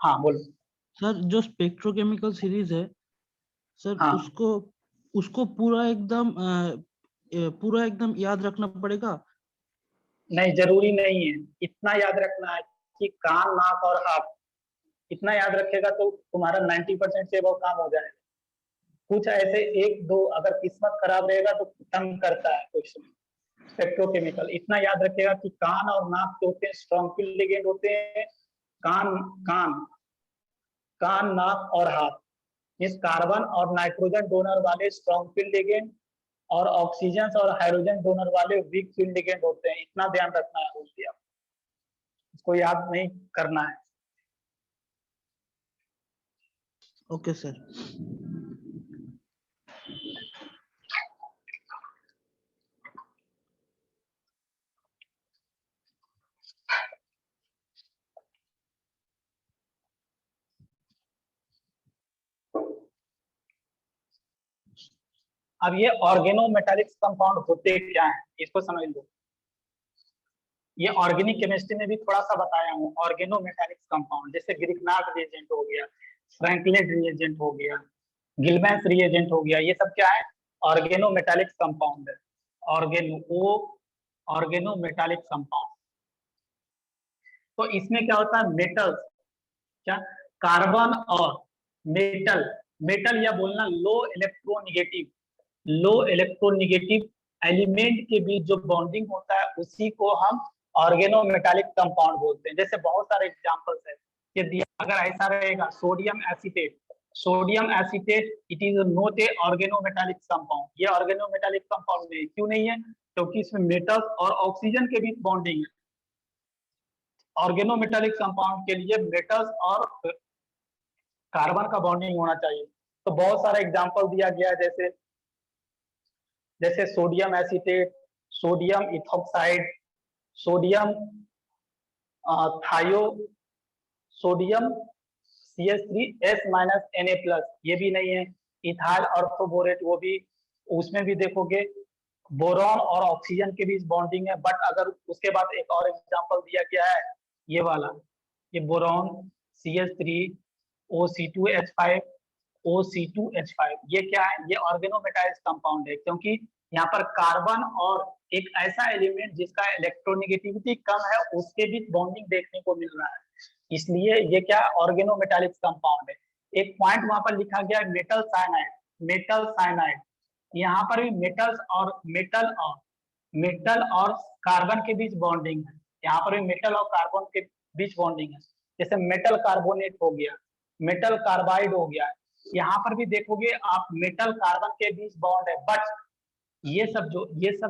[SPEAKER 1] हाँ बोलो।
[SPEAKER 3] सर जो स्पेक्ट्रोकेमिकल सीरीज है सर,
[SPEAKER 1] हाँ।
[SPEAKER 3] उसको उसको पूरा एकदम याद रखना पड़ेगा?
[SPEAKER 1] नहीं, जरूरी नहीं है। इतना याद रखना है कि कान, नाक और हाथ, इतना याद रखेगा तो तुम्हारा 90% से वो काम हो जाएगा। कुछ ऐसे एक दो अगर किस्मत खराब रहेगा तो तंग करता है क्वेश्चन। स्पेक्ट्रोकेमिकल इतना याद रखेगा कि कान और नाक जो होते हैं स्ट्रॉन्ग फील्ड लिगेंड होते हैं। कान कान कान, नाक और हाथ, इस कार्बन और नाइट्रोजन डोनर वाले स्ट्रॉन्ग फील्ड लिगेंड और ऑक्सीजन और हाइड्रोजन डोनर वाले वीक फील्ड लिगेंड होते हैं। इतना ध्यान रखना है, बोल दिया, इसको याद नहीं करना है।
[SPEAKER 3] Okay sir.
[SPEAKER 1] अब ये ऑर्गेनोमेटालिक कंपाउंड होते क्या हैं, इसको समझ लो। ये ऑर्गेनिक केमिस्ट्री में भी थोड़ा सा बताया हूँ। ऑर्गेनोमेटालिक कंपाउंड जैसे ग्रिग्नार्ड रिएजेंट हो गया, फ्रैंकलिन रिएजेंट हो गया, गिलमैन्स रिएजेंट हो गया, ये सब क्या है? ऑर्गेनोमेटालिक कंपाउंड है। Organometallic compound. तो इसमें क्या होता है? मेटल्स, क्या, कार्बन और मेटल, मेटल या बोलना लो इलेक्ट्रोनिगेटिव एलिमेंट के बीच जो बॉन्डिंग होता है उसी को हम ऑर्गेनोमेटालिक कंपाउंड बोलते हैं। जैसे बहुत सारे एग्जांपल्स है कि दिया, अगर ऐसा रहेगा sodium acetate, it is not a organometallic compound. ये ऑर्गेनोमेटालिक कंपाउंड नहीं। क्यों नहीं है? क्योंकि इसमें मेटल्स और ऑक्सीजन के बीच बॉन्डिंग है। ऑर्गेनोमेटालिक कंपाउंड के लिए मेटल्स और कार्बन का बॉन्डिंग होना चाहिए। तो बहुत सारा एग्जांपल दिया गया है, जैसे sodium acetate, sodium ethoxide, sodium थायो, सोडियम CH3S-Na+, ये भी नहीं है। इथाइल ऑर्थोबोरेट, वो भी, उसमें भी देखोगे बोरॉन और ऑक्सीजन के बीच बॉन्डिंग है। बट अगर उसके बाद एक और एग्जांपल दिया गया है, ये वाला, ये बोरॉन CH3OC2H5, ये क्या है? ये ऑर्गेनोमेटाइल्स कंपाउंड है, क्योंकि यहाँ पर कार्बन और एक ऐसा एलिमेंट जिसका इलेक्ट्रोनेगेटिविटी कम है उसके बीच बॉन्डिंग देखने को मिल रहा है, इसलिए ये क्या, ऑर्गेनोमेटालिक कंपाउंड है। एक पॉइंट वहां पर लिखा गया है मेटल साइनाइड। यहाँ पर भी मेटल और कार्बन के बीच बॉन्डिंग है। यहाँ पर भी मेटल और कार्बन के बीच बॉन्डिंग है। जैसे मेटल कार्बोनेट हो गया, मेटल कार्बाइड हो गया, यहाँ पर भी देखोगे आप मेटल कार्बन के बीच बॉन्ड है। बट ये सब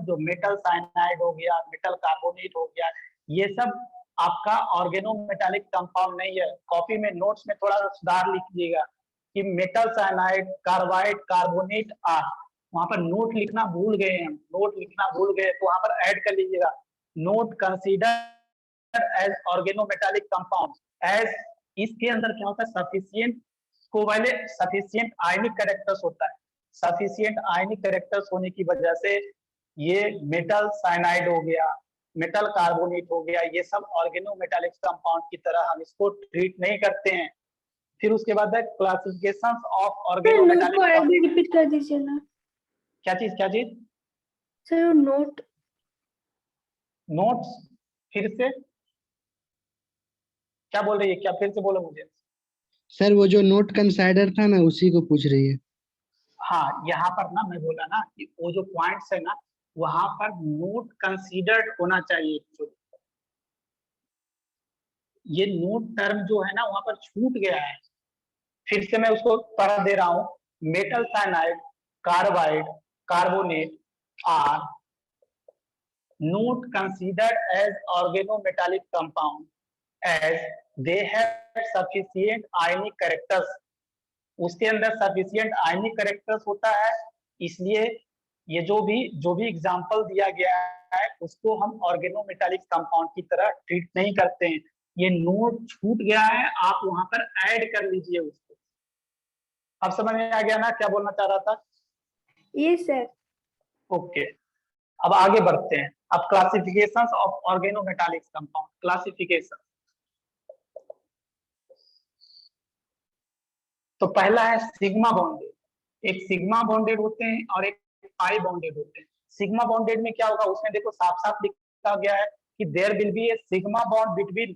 [SPEAKER 1] जो मेटल साइनाइड हो गया, मेटल कार्बोनेट हो गया, ये सब आपका ऑर्गेनोमेटालिक कंपाउंड नहीं है। कॉपी में नोट्स में थोड़ा सुधार लिखिएगा कि metal cyanide, carbide, carbonate are, वहां पर नोट लिखना भूल गए हैं, तो वहां पर ऐड कर लीजिएगा, not consider as organometallic compound as. इसके अंदर क्या होता है? सफिशिएंट आयनिक कैरेक्टर्स होता है। सफिशिएंट आयनिक कैरेक्टर्स होने की वजह से ये मेटल साइनाइड हो गया, मेटल कार्बोनेट हो गया, ये सब ऑर्गेनोमेटालिक कंपाउंड की तरह हम इसको ट्रीट नहीं करते हैं। फिर उसके बाद है classification of organometallic compound.
[SPEAKER 4] Repeat कर दीजिए ना
[SPEAKER 1] क्या चीज?
[SPEAKER 4] सर, नोट
[SPEAKER 1] नोट्स, फिर से क्या बोल रही है? क्या फिर से बोलो मुझे।
[SPEAKER 5] सर वो जो नोट कंसाइडर था ना उसी को पूछ रही है।
[SPEAKER 1] हाँ, यहाँ पर ना मैं बोला ना कि वो जो पॉइंट्स है ना, वहां पर नोट कंसीडर्ड होना चाहिए। ये नोट टर्म जो है ना वहां पर छूट गया है। फिर से मैं उसको पढ़ दे रहा हूं, metal cyanide, carbide, carbonate are not considered as organometallic compound as they have sufficient ionic characters, उसके अंदर sufficient ionic characters होता है, इसलिए ये जो भी एग्जांपल दिया गया है उसको हम ऑर्गेनोमेटालिक कंपाउंड की तरह ट्रीट नहीं करते हैं। ये नोट छूट गया है, आप वहां पर ऐड कर लीजिए उसको। अब समझ में आ गया ना क्या बोलना चाह रहा था?
[SPEAKER 4] Yes sir.
[SPEAKER 1] ओके, अब आगे बढ़ते हैं। अब classifications of organometallic compound, classification. तो पहला है सिग्मा बॉन्डेड। एक सिग्मा बॉन्डेड होते हैं और एक पाई बॉन्डेड होते हैं। सिग्मा बॉन्डेड में क्या होगा, उसमें देखो साफ साफ लिखा गया है कि there will be a sigma bond between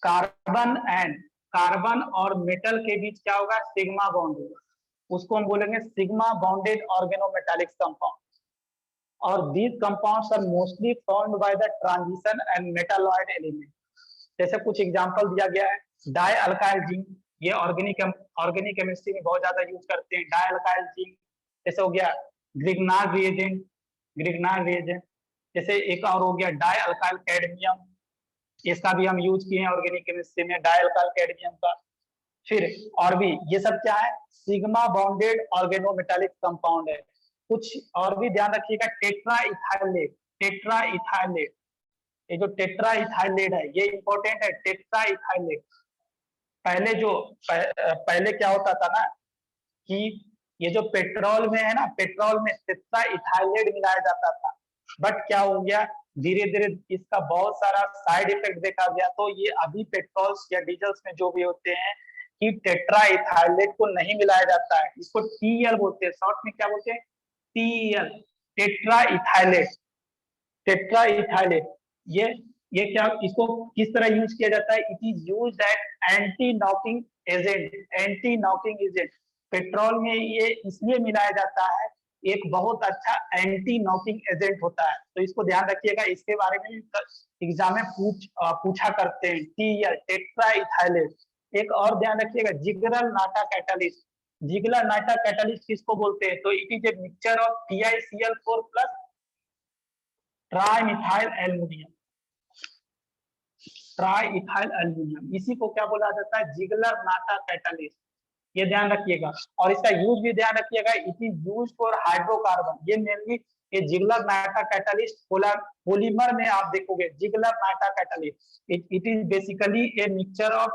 [SPEAKER 1] carbon and carbon और मेटल के बीच क्या होगा, सिग्मा बॉन्ड होगा, उसको हम बोलेंगे सिग्मा बॉन्डेड ऑर्गेनोमेटालिक कंपाउंड। और these compounds are mostly formed by the transition and metalloid element। जैसे कुछ एग्जांपल दिया गया है, डाई अल्काइल जिंक, ये ऑर्गेनिक केमिस्ट्री में बहुत ज्यादा यूज करते हैं। डाई अल्काइल जिंक जैसे हो गया ग्रिग्नार्ड रिएजेंट, जैसे एक और हो गया डाई अल्काइल कैडमियम, इसका भी हम यूज किए हैं ऑर्गेनिक केमिस्ट्री में, डाई अल्काइल कैडमियम का। फिर और भी ये सब क्या है, सिग्मा बॉन्डेड ऑर्गेनोमेटालिक कंपाउंड है। कुछ और भी ध्यान रखिएगा, टेट्रा इथाइलेट, ये जो टेट्रा इथाइलेट है ये इंपॉर्टेंट है। टेट्रा इथाइलेट पहले क्या होता था ना कि ये जो पेट्रोल में है ना, पेट्रोल में टेट्रा इथाइलेट मिलाया जाता था, बट क्या हो गया, धीरे धीरे इसका बहुत सारा साइड इफेक्ट देखा गया। तो ये अभी पेट्रोल्स या डीजल्स में जो भी होते हैं कि टेट्रा इथाइलेट को नहीं मिलाया जाता है, इसको टीएल बोलते हैं, शॉर्ट में क्या बोलते हैं, टीएल, टेट्रा इथाइलेट। ये क्या, इसको किस तरह यूज किया जाता है, it is used as anti knocking agent. Petrol में ये इसलिए मिलाया जाता है, एक बहुत अच्छा एंटी नॉकिंग एजेंट होता है, तो इसको ध्यान रखिएगा, इसके बारे में एग्जाम में पूछा करते हैं, टीएल, टेट्रा इथाइलेट। एक और ध्यान रखिएगा, जिगरल नाटा कैटालिस्ट। जिगलर नाटा कैटालिस्ट किसको बोलते हैं, तो it is a mixture of TiCl4 plus trimethyl aluminium, इसी को क्या बोला जाता है, जिगलर नाटा कैटालिस्ट। ये ध्यान रखिएगा, और इसका यूज भी ध्यान रखिएगा, it is used for hydrocarbon. ये मेनली ये जिगलर नाटा कैटालिस्ट पॉलीमर में आप देखोगे, Ziggler NATA catalyst it is basically a mixture of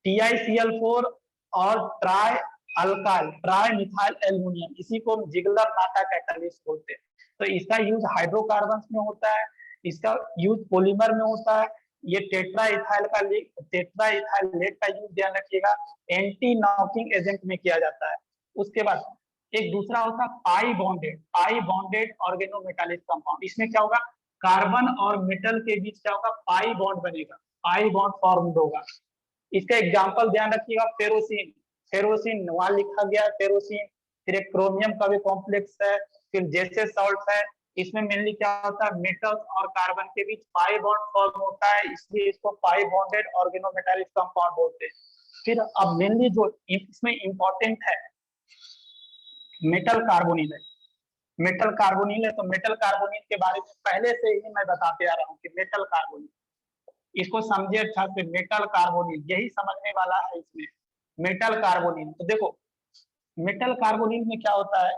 [SPEAKER 1] TiCl4 और ट्राइमिथाइल एल्यूमिनियम, इसी को हम जिगलर नाटा कैटालिस्ट बोलते हैं। तो इसका यूज हाइड्रोकार्बन में होता है, इसका यूज पॉलीमर में होता है। ये टेट्रा इथाइलेट का यूज ध्यान रखिएगा, एंटी नॉकिंग एजेंट में किया जाता है। उसके बाद एक दूसरा होता है पाई बॉन्डेड ऑर्गेनोमेटालिक कंपाउंड। इसमें क्या होगा, कार्बन और मेटल के बीच क्या होगा, पाई बॉन्ड बनेगा, पाई बॉन्ड फॉर्म्ड होगा। इसका एग्जांपल ध्यान रखिएगा, फेरोसिन वहां लिखा गया है, फेरोसिन। फिर एक क्रोमियम का भी कॉम्प्लेक्स है, फिर जैसे सॉल्ट है, इसमें मेनली क्या होता है, मेटल्स और कार्बन के बीच पाई बॉन्ड फॉर्म होता है, इसलिए इसको पाई बॉन्डेड ऑर्गेनोमेटालिक कंपाउंड बोलते हैं। फिर अब मेनली जो इसमें इंपॉर्टेंट है, मेटल कार्बोनिल है। तो मेटल कार्बोनिल के बारे में पहले से ही मैं बताते आ रहा हूँ कि मेटल कार्बोनिल, इसको समझिए अच्छा से, मेटल कार्बोनिल यही समझने वाला है इसमें, मेटल कार्बोनिल। तो देखो मेटल कार्बोनिल में क्या होता है,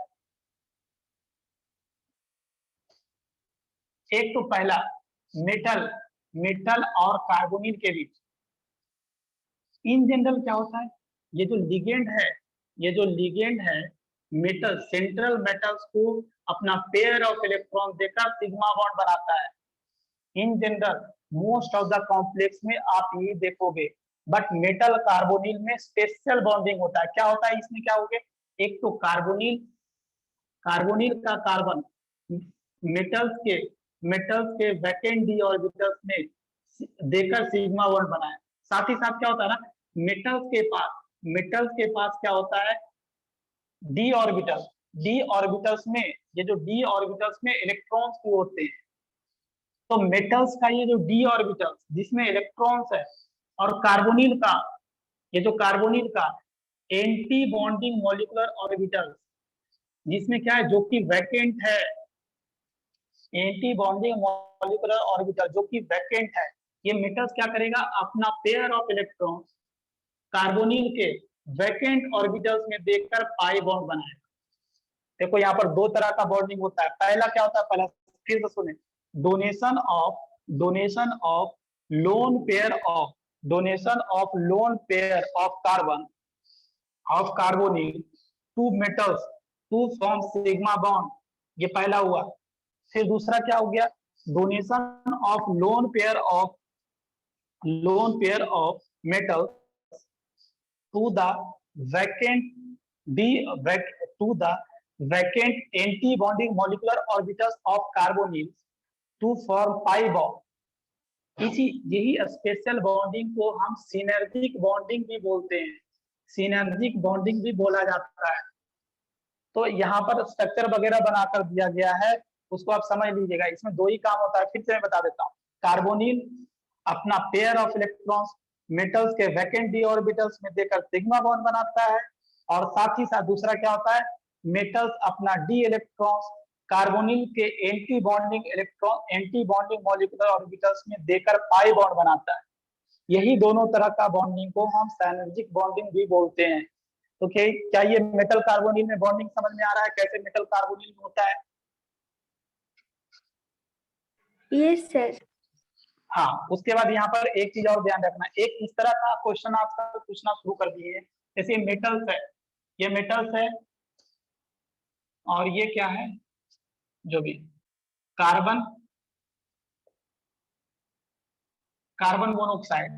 [SPEAKER 1] एक तो पहला मेटल और कार्बोनिल के बीच इन जनरल क्या होता है, ये जो लिगेंड है मेटल, सेंट्रल मेटल्स को अपना पेयर ऑफ इलेक्ट्रॉन देकर सिग्मा बॉन्ड बनाता है। In general most of the complex में आप ये देखोगे, बट मेटल कार्बोनिल में स्पेशल बॉन्डिंग होता है। क्या होता है इसमें, क्या हो गया, एक तो कार्बोनिल का कार्बन मेटल्स के वैकेंट डी ऑर्बिटल्स में देकर सिग्मा बॉन्ड बनाया। साथ ही साथ क्या होता है ना, मेटल्स के पास क्या होता है, डी ऑर्बिटल्स में, ये जो डी ऑर्बिटल्स में इलेक्ट्रॉन्स भी होते हैं, तो मेटल्स का ये जो डी ऑर्बिटल्स जिसमें इलेक्ट्रॉन्स है, और कार्बोनिल का एंटी बॉन्डिंग मॉलिक्यूलर ऑर्बिटल्स जिसमें क्या है, जो कि वैकेंट है, एंटी बॉन्डिंग मॉलिक्यूलर ऑर्बिटल जो कि वैकेंट है, ये मेटल्स क्या करेगा, अपना पेयर ऑफ इलेक्ट्रॉन कार्बोनिल के वैकेंट ऑर्बिटल्स में देकर पाई बॉन्ड बनाएगा। देखो यहाँ पर दो तरह का बॉन्डिंग होता है। पहला क्या होता है, पहला फिर से सुने, donation of lone pair of carbonyl to metals to form sigma bond, ये पहला हुआ। फिर दूसरा क्या हो गया, donation of lone pair of metal to the vacant anti bonding molecular orbitals of carbonyl to form pi bond. यही स्पेशल बॉन्डिंग को हम सिनर्जिक बॉन्डिंग भी बोलते हैं, सिनर्जिक बॉन्डिंग भी बोला जाता है। तो यहाँ पर स्ट्रक्चर वगैरह बनाकर दिया गया है, उसको आप समझ लीजिएगा। इसमें दो ही काम होता है, फिर से मैं बता देता हूँ। कार्बोनिल अपना पेयर ऑफ इलेक्ट्रॉन्स मेटल्स के वैकेंट डी ऑर्बिटल्स में देकर सिग्मा बॉन्ड बनाता है, और साथ ही साथ दूसरा क्या होता है, मेटल्स अपना डी इलेक्ट्रॉन्स कार्बोनिल के एंटी बॉन्डिंग मॉलिक्यूलर ऑर्बिटल्स में देकर पाई बॉन्ड बनाता है। यही दोनों तरह का बॉन्डिंग को हम सिनर्जिक बॉन्डिंग भी बोलते हैं। तो क्या ये मेटल कार्बोनिल में बॉन्डिंग समझ में आ रहा है, कैसे मेटल कार्बोनिल में होता है?
[SPEAKER 4] Yes sir.
[SPEAKER 1] हाँ, उसके बाद यहाँ पर एक चीज और ध्यान रखना, एक इस तरह का क्वेश्चन आपका पूछना शुरू कर दिए, जैसे मेटल्स है, ये मेटल्स है और ये क्या है, जो भी कार्बन मोनोऑक्साइड।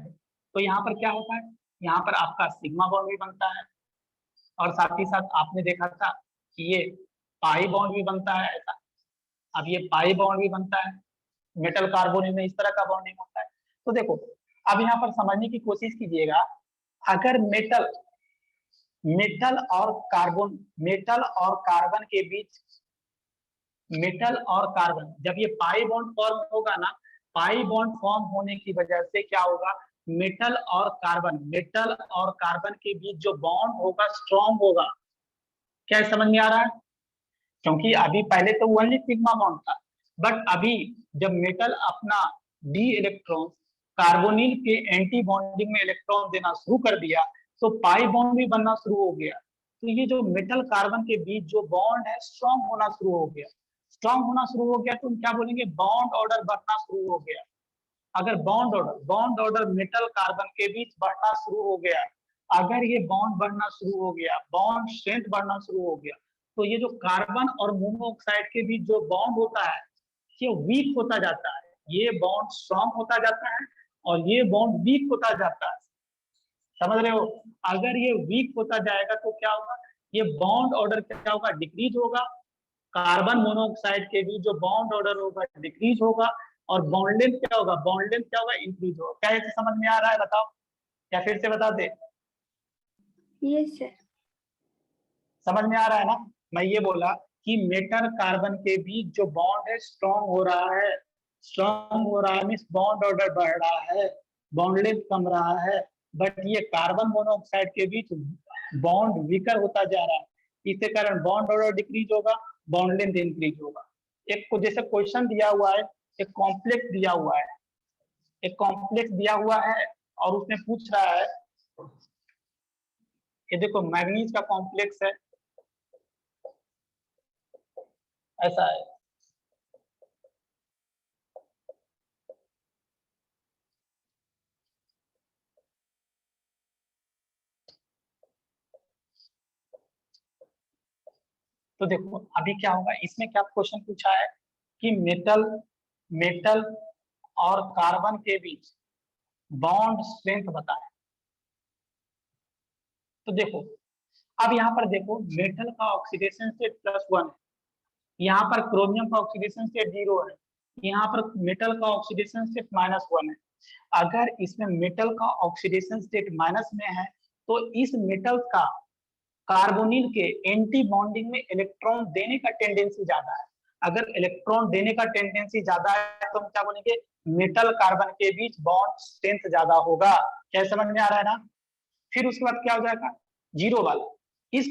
[SPEAKER 1] तो यहाँ पर क्या होता है, यहाँ पर आपका सिग्मा बॉन्ड भी बनता है, और साथ ही साथ आपने देखा था कि ये पाई बॉन्ड भी बनता है ऐसा। अब ये पाई बॉन्ड भी बनता है, मेटल कार्बोनिल में इस तरह का बॉन्डिंग होता है। तो देखो अब यहाँ पर समझने की कोशिश कीजिएगा, अगर मेटल और कार्बन के बीच, मेटल और कार्बन जब ये पाई बॉन्ड फॉर्म होगा ना, पाई बॉन्ड फॉर्म होने की वजह से क्या होगा, मेटल और कार्बन के बीच जो बॉन्ड होगा स्ट्रॉन्ग होगा। क्या समझ में आ रहा है? क्योंकि अभी पहले तो ओनली सिग्मा बॉन्ड था, बट अभी जब मेटल अपना डी इलेक्ट्रॉन कार्बोनिल के एंटी बॉन्डिंग में इलेक्ट्रॉन देना शुरू कर दिया, तो पाई बॉन्ड भी बनना शुरू हो गया। तो ये जो मेटल कार्बन के बीच जो बॉन्ड है स्ट्रॉन्ग होना शुरू हो गया। तो हम क्या बोलेंगे, बॉन्ड ऑर्डर बढ़ना शुरू हो गया। अगर बॉन्ड ऑर्डर मेटल कार्बन के बीच बढ़ना शुरू हो गया, अगर ये बॉन्ड बढ़ना शुरू हो गया, बॉन्ड स्ट्रेंथ बढ़ना शुरू हो गया, तो ये जो कार्बन और मोनोऑक्साइड के बीच जो बॉन्ड होता है ये वीक होता जाता है, ये बॉन्ड स्ट्रॉन्ग होता जाता है और ये बॉन्ड वीक होता जाता है। समझ रहे हो? अगर ये वीक होता जाएगा तो क्या होगा, ये बॉन्ड ऑर्डर क्या होगा, डिक्रीज होगा। कार्बन मोनोऑक्साइड के बीच जो बॉन्ड ऑर्डर होगा डिक्रीज होगा, और बॉन्ड लेंथ क्या होगा, इंक्रीज होगा। क्या ऐसे समझ में आ रहा है, बताओ? क्या फिर से बता दे?
[SPEAKER 4] Yes sir.
[SPEAKER 1] समझ में आ रहा है ना? मैं ये बोला कि मेटल कार्बन के बीच जो बॉन्ड है स्ट्रॉन्ग हो रहा है, मींस बॉन्ड ऑर्डर बढ़ रहा है, बॉन्ड लेंथ कम रहा है। बट ये कार्बन मोनोऑक्साइड के बीच बॉन्ड वीकर होता जा रहा है, इसके कारण बॉन्ड ऑर्डर डिक्रीज होगा, बॉन्ड लेंथ इंक्रीज होगा। एक को जैसे क्वेश्चन दिया हुआ है, एक कॉम्प्लेक्स दिया हुआ है और उसने पूछ रहा है, ये देखो मैग्नीज का कॉम्प्लेक्स है, ऐसा है। तो देखो अभी क्या होगा, इसमें क्या क्वेश्चन पूछा है कि मेटल और कार्बन के बीच बॉन्ड स्ट्रेंथ बताएं। तो देखो अब यहाँ पर देखो, मेटल का ऑक्सीडेशन स्टेट +1 है, यहाँ पर क्रोमियम का ऑक्सीडेशन स्टेट 0 है, यहाँ पर मेटल का ऑक्सीडेशन स्टेट -1 है। अगर इसमें मेटल का ऑक्सीडेशन स्टेट माइनस में है तो इस मेटल का कार्बोनिल के एंटी बॉन्डिंग में इलेक्ट्रॉन देने का टेंडेंसी ज्यादा है। अगर इलेक्ट्रॉन देने का टेंडेंसी ज्यादा है तो हम क्या बोलेंगे, मेटल कार्बन के बीच बॉन्ड स्ट्रेंथ ज्यादा होगा। क्या समझ में आ रहा है ना? फिर उसके बाद क्या हो जाएगा, 0 वाला, इस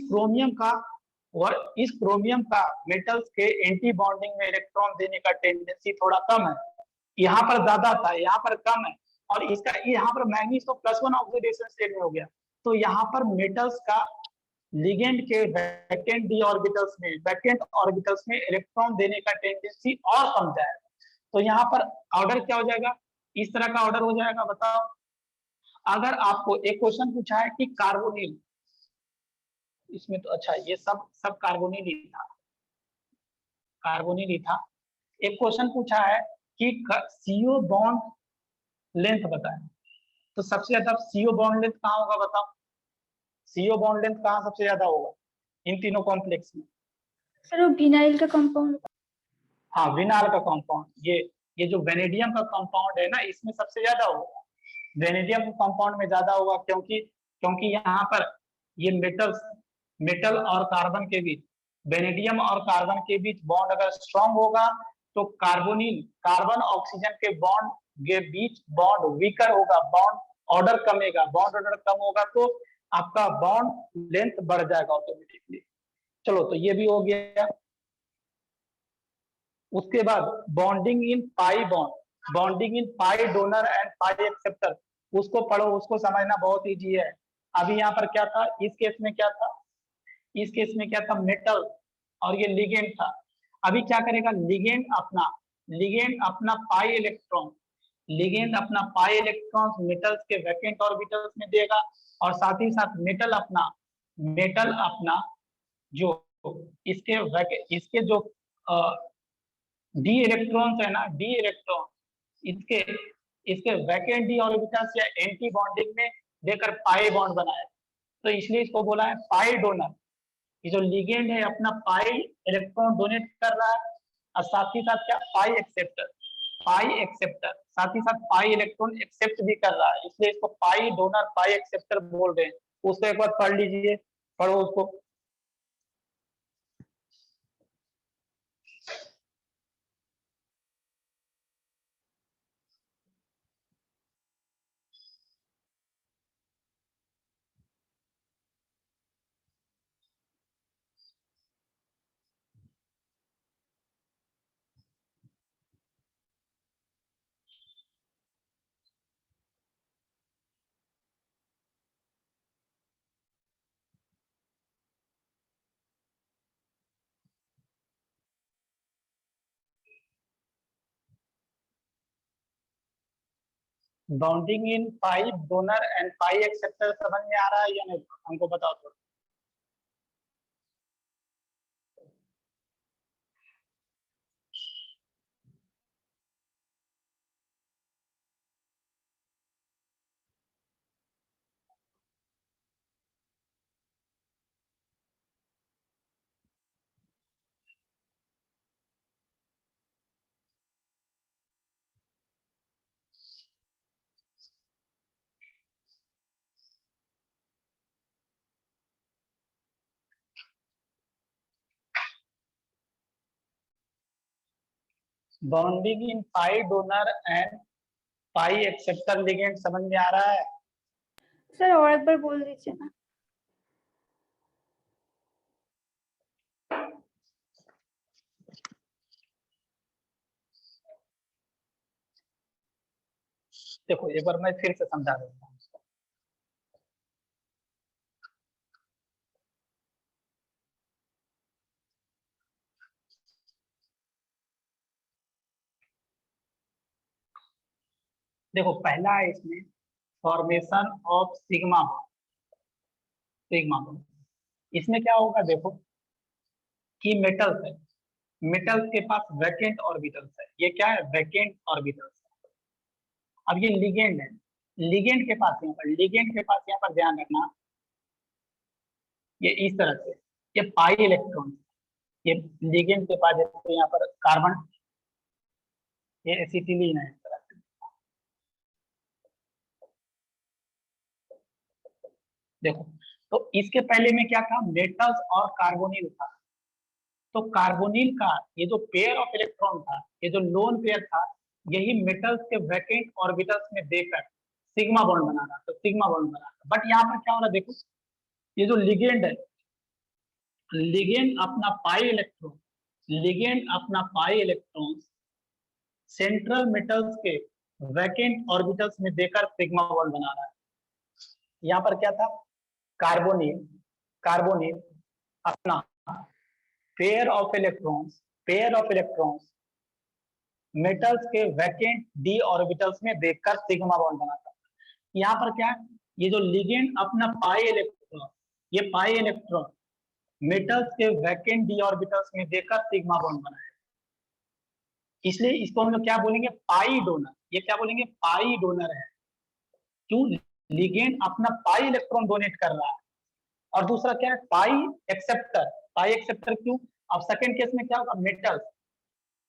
[SPEAKER 1] क्रोमियम का मेटल्स के एंटी बॉन्डिंग में इलेक्ट्रॉन देने का टेंडेंसी थोड़ा कम है, यहाँ पर ज्यादा था यहाँ पर कम है, और इसका यहाँ पर मैंगनीज तो +1 ऑक्सीडेशन स्टेट में हो गया, तो यहाँ पर मेटल्स का लिगेंड के वैकेंट ऑर्बिटल्स में इलेक्ट्रॉन देने का टेंडेंसी और कम जाएगा। तो यहाँ पर ऑर्डर क्या हो जाएगा, इस तरह का ऑर्डर हो जाएगा। बताओ, अगर आपको एक क्वेश्चन पूछा है कि कार्बोनिल, इसमें तो अच्छा ये सब कार्बोनिल ही था, कार्बोनिल ही था। एक क्वेश्चन पूछा है कि CO बॉन्ड लेंथ बताएं, तो सबसे ज्यादा CO बॉन्ड लेंथ कहाँ होगा बताओ, CO बॉन्ड लेंथ कहाँ सबसे ज्यादा होगा इन तीनों कॉम्प्लेक्स में?
[SPEAKER 4] सर वो विनाइल का कंपाउंड।
[SPEAKER 1] हाँ, विनाल का कंपाउंड, ये जो वेनेडियम का कंपाउंड है ना, इसमें सबसे ज्यादा होगा, वेनेडियम कंपाउंड में ज्यादा होगा, क्योंकि यहाँ पर ये मेटल और कार्बन के बीच, वेनेडियम और कार्बन के बीच बॉन्ड अगर स्ट्रांग होगा तो कार्बन ऑक्सीजन के बॉन्ड के बीच बॉन्ड वीकर होगा, बॉन्ड ऑर्डर कमेगा, बॉन्ड ऑर्डर कम होगा तो आपका बॉन्ड लेंथ बढ़ जाएगा ऑटोमेटिकली। चलो, तो ये भी हो गया। उसके बाद bonding in pi bond, bonding in pi donor and pi acceptor, उसको पढ़ो, उसको समझना बहुत इजी है। अभी यहाँ पर क्या था, इस केस में क्या था, इस केस में क्या था, मेटल और ये लिगेंड था। अभी क्या करेगा, लिगेंड अपना पाई इलेक्ट्रॉन मेटल्स के वैकेंट ऑर्बिटल्स में देगा, और साथ ही साथ मेटल अपना जो इसके जो डी इलेक्ट्रॉन्स है ना, डी इलेक्ट्रॉन इसके वैकेंट डी ऑर्बिटल्स या एंटी बॉन्डिंग में देकर पाई बॉन्ड बनाया, तो इसलिए इसको बोला है पाई डोनर। ये जो लिगेंड है अपना पाई इलेक्ट्रॉन डोनेट कर रहा है, और साथ ही साथ क्या, पाई एक्सेप्टर साथ ही साथ पाई इलेक्ट्रॉन एक्सेप्ट भी कर रहा है, इसलिए इसको पाई डोनर पाई एक्सेप्टर बोल रहे हैं। उसको एक बार पढ़ लीजिए, पढ़ो उसको। Bounding in pi donor and pi acceptor समझ में आ रहा है या नहीं, हमको बताओ थोड़ा। Bounding in pi donor and pi acceptor ligand समझ में आ रहा है?
[SPEAKER 4] सर और एक बार बोल दीजिए ना।
[SPEAKER 1] देखो एक बार मैं फिर से समझा देता हूँ। देखो पहला है इसमें फॉर्मेशन ऑफ सिग्मा बॉन्ड। इसमें क्या होगा, देखो कि मेटल्स है, मेटल्स के पास वैकेंट ऑर्बिटल्स है, ये क्या है, वैकेंट ऑर्बिटल्स है। अब ये लिगेंड है, लिगेंड के पास यहाँ पर ध्यान रखना, ये इस तरह से ये पाई इलेक्ट्रॉन, ये लिगेंड के पास जैसे यहाँ पर कार्बन, ये एसिटिलीन है इस तरह से। देखो तो इसके पहले में क्या था, मेटल्स और कार्बोनिल था, तो कार्बोनिल का ये जो पेयर ऑफ इलेक्ट्रॉन था, ये जो लोन पेयर था, यही मेटल्स के वैकेंट ऑर्बिटल्स में देकर सिग्मा बॉन्ड बना रहा था, सिग्मा बॉन्ड बना रहा। बट यहाँ पर क्या हो रहा है, देखो ये जो लिगेंड है, लिगेंड अपना पाई इलेक्ट्रॉन सेंट्रल मेटल्स के वैकेंट ऑर्बिटल्स में देकर सिग्मा बॉन्ड बना रहा है। यहाँ पर क्या था, कार्बोनिल अपना पेयर ऑफ इलेक्ट्रॉन्स मेटल्स के वैकेंट डी ऑर्बिटल्स में देखकर सिग्मा बॉन्ड बनाता है। यहाँ पर क्या है, ये जो लिगेंड अपना पाई इलेक्ट्रॉन मेटल्स के वैकेंट डी ऑर्बिटल्स में देकर सिग्मा बॉन्ड बनाए, इसलिए इसको हम लोग क्या बोलेंगे, पाई डोनर। ये क्या बोलेंगे, पाई डोनर है। क्यों, लिगेंड अपना पाई इलेक्ट्रॉन डोनेट कर रहा है। और दूसरा क्या है, पाई एक्सेप्टर क्यों, अब सेकंड केस में क्या होगा,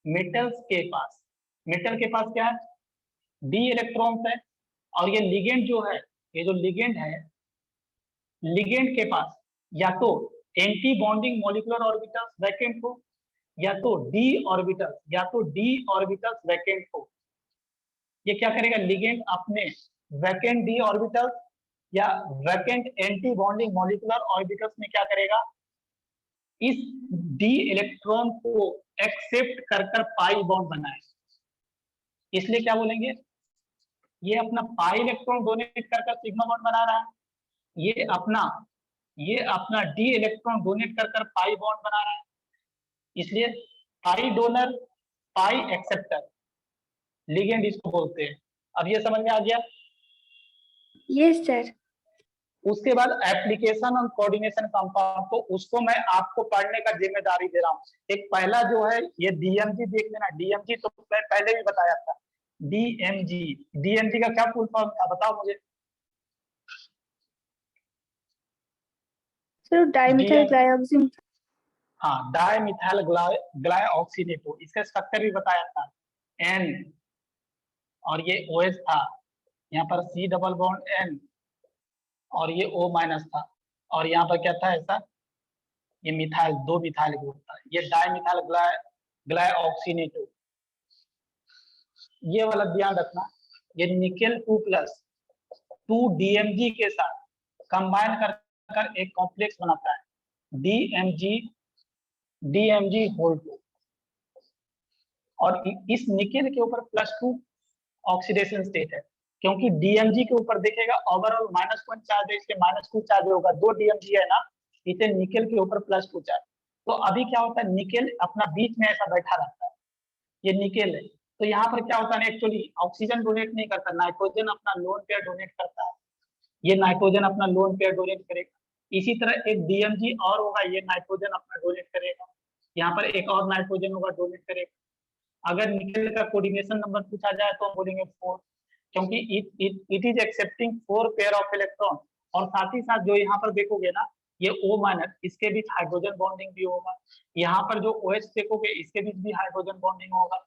[SPEAKER 1] मेटल के पास क्या है, डी इलेक्ट्रॉन्स है, और ये लिगेंड जो है, ये जो लिगेंड है, लिगेंड के पास या तो anti bonding molecular orbitals vacant हो, या तो डी ऑर्बिटल्स वैकेंट हो। ये क्या करेगा, लिगेंड अपने वैकेंट डी ऑर्बिटल्स या vacant anti bonding molecular orbitals में क्या करेगा, इस डी इलेक्ट्रॉन को एक्सेप्ट कर पाई बॉन्ड बनाए। इसलिए क्या बोलेंगे, ये अपना पाई इलेक्ट्रॉन डोनेट कर सिग्मा बॉन्ड बना रहा है, ये अपना डी इलेक्ट्रॉन डोनेट कर पाई बॉन्ड बना रहा है। इसलिए पाई डोनर, पाई एक्सेप्टर, लिगेंड इसको बोलते हैं। अब ये समझ में आ गया?
[SPEAKER 4] Yes sir.
[SPEAKER 1] उसके बाद एप्लीकेशन और कोऑर्डिनेशन कंपाउंड, तो उसको मैं आपको पढ़ने का जिम्मेदारी दे रहा हूँ। एक पहला जो है ये डीएमजी देख लेना। डीएमजी तो मैं पहले भी बताया था। डीएमजी का क्या फुल फॉर्म था, बताओ मुझे।
[SPEAKER 4] Sir dimethyl glyoxime.
[SPEAKER 1] हाँ, डाइमिथाइल ग्लाइऑक्सीनेटो, इसका स्ट्रक्चर भी बताया था, N और ये OH था, यहाँ पर C डबल बॉन्ड N और ये O माइनस था, और यहाँ पर क्या था ऐसा, ये मिथाइल, 2 मिथाइल ग्रुप था, ये डाइमिथाइल ग्लाइऑक्सीनेटो। ये वाला ध्यान रखना, ये निकेल 2+ 2 DMG के साथ कंबाइन कर एक कॉम्प्लेक्स बनाता है, DMG होल 2, और इस निकेल के ऊपर +2 ऑक्सीडेशन स्टेट है, क्योंकि DMG के ऊपर देखेगा ओवरऑल -1 चार्ज है, इसके -2 चार्ज होगा। 2 DMG है ना, इसे निकेल के ऊपर +2 चार्ज। तो अभी क्या होता है, निकेल अपना बीच में ऐसा बैठा रहता है, ये निकेल है। तो यहाँ पर क्या होता है, एक्चुअली ऑक्सीजन डोनेट नहीं करता, नाइट्रोजन अपना लोन पेयर डोनेट करता है, ये नाइट्रोजन अपना लोन पेयर डोनेट करेगा। इसी तरह एक DMG और होगा, ये नाइट्रोजन अपना डोनेट करेगा, यहाँ पर एक और नाइट्रोजन होगा, डोनेट करेगा। अगर निकेल का कोऑर्डिनेशन नंबर पूछा जाए तो हम बोलेंगे 4, क्योंकि it is accepting 4 pair of electron. और साथ ही साथ जो यहाँ पर देखोगे ना, ये O-, इसके बीच हाइड्रोजन बॉन्डिंग भी होगा, यहाँ पर जो OH देखोगे इसके बीच भी हाइड्रोजन बॉन्डिंग होगा।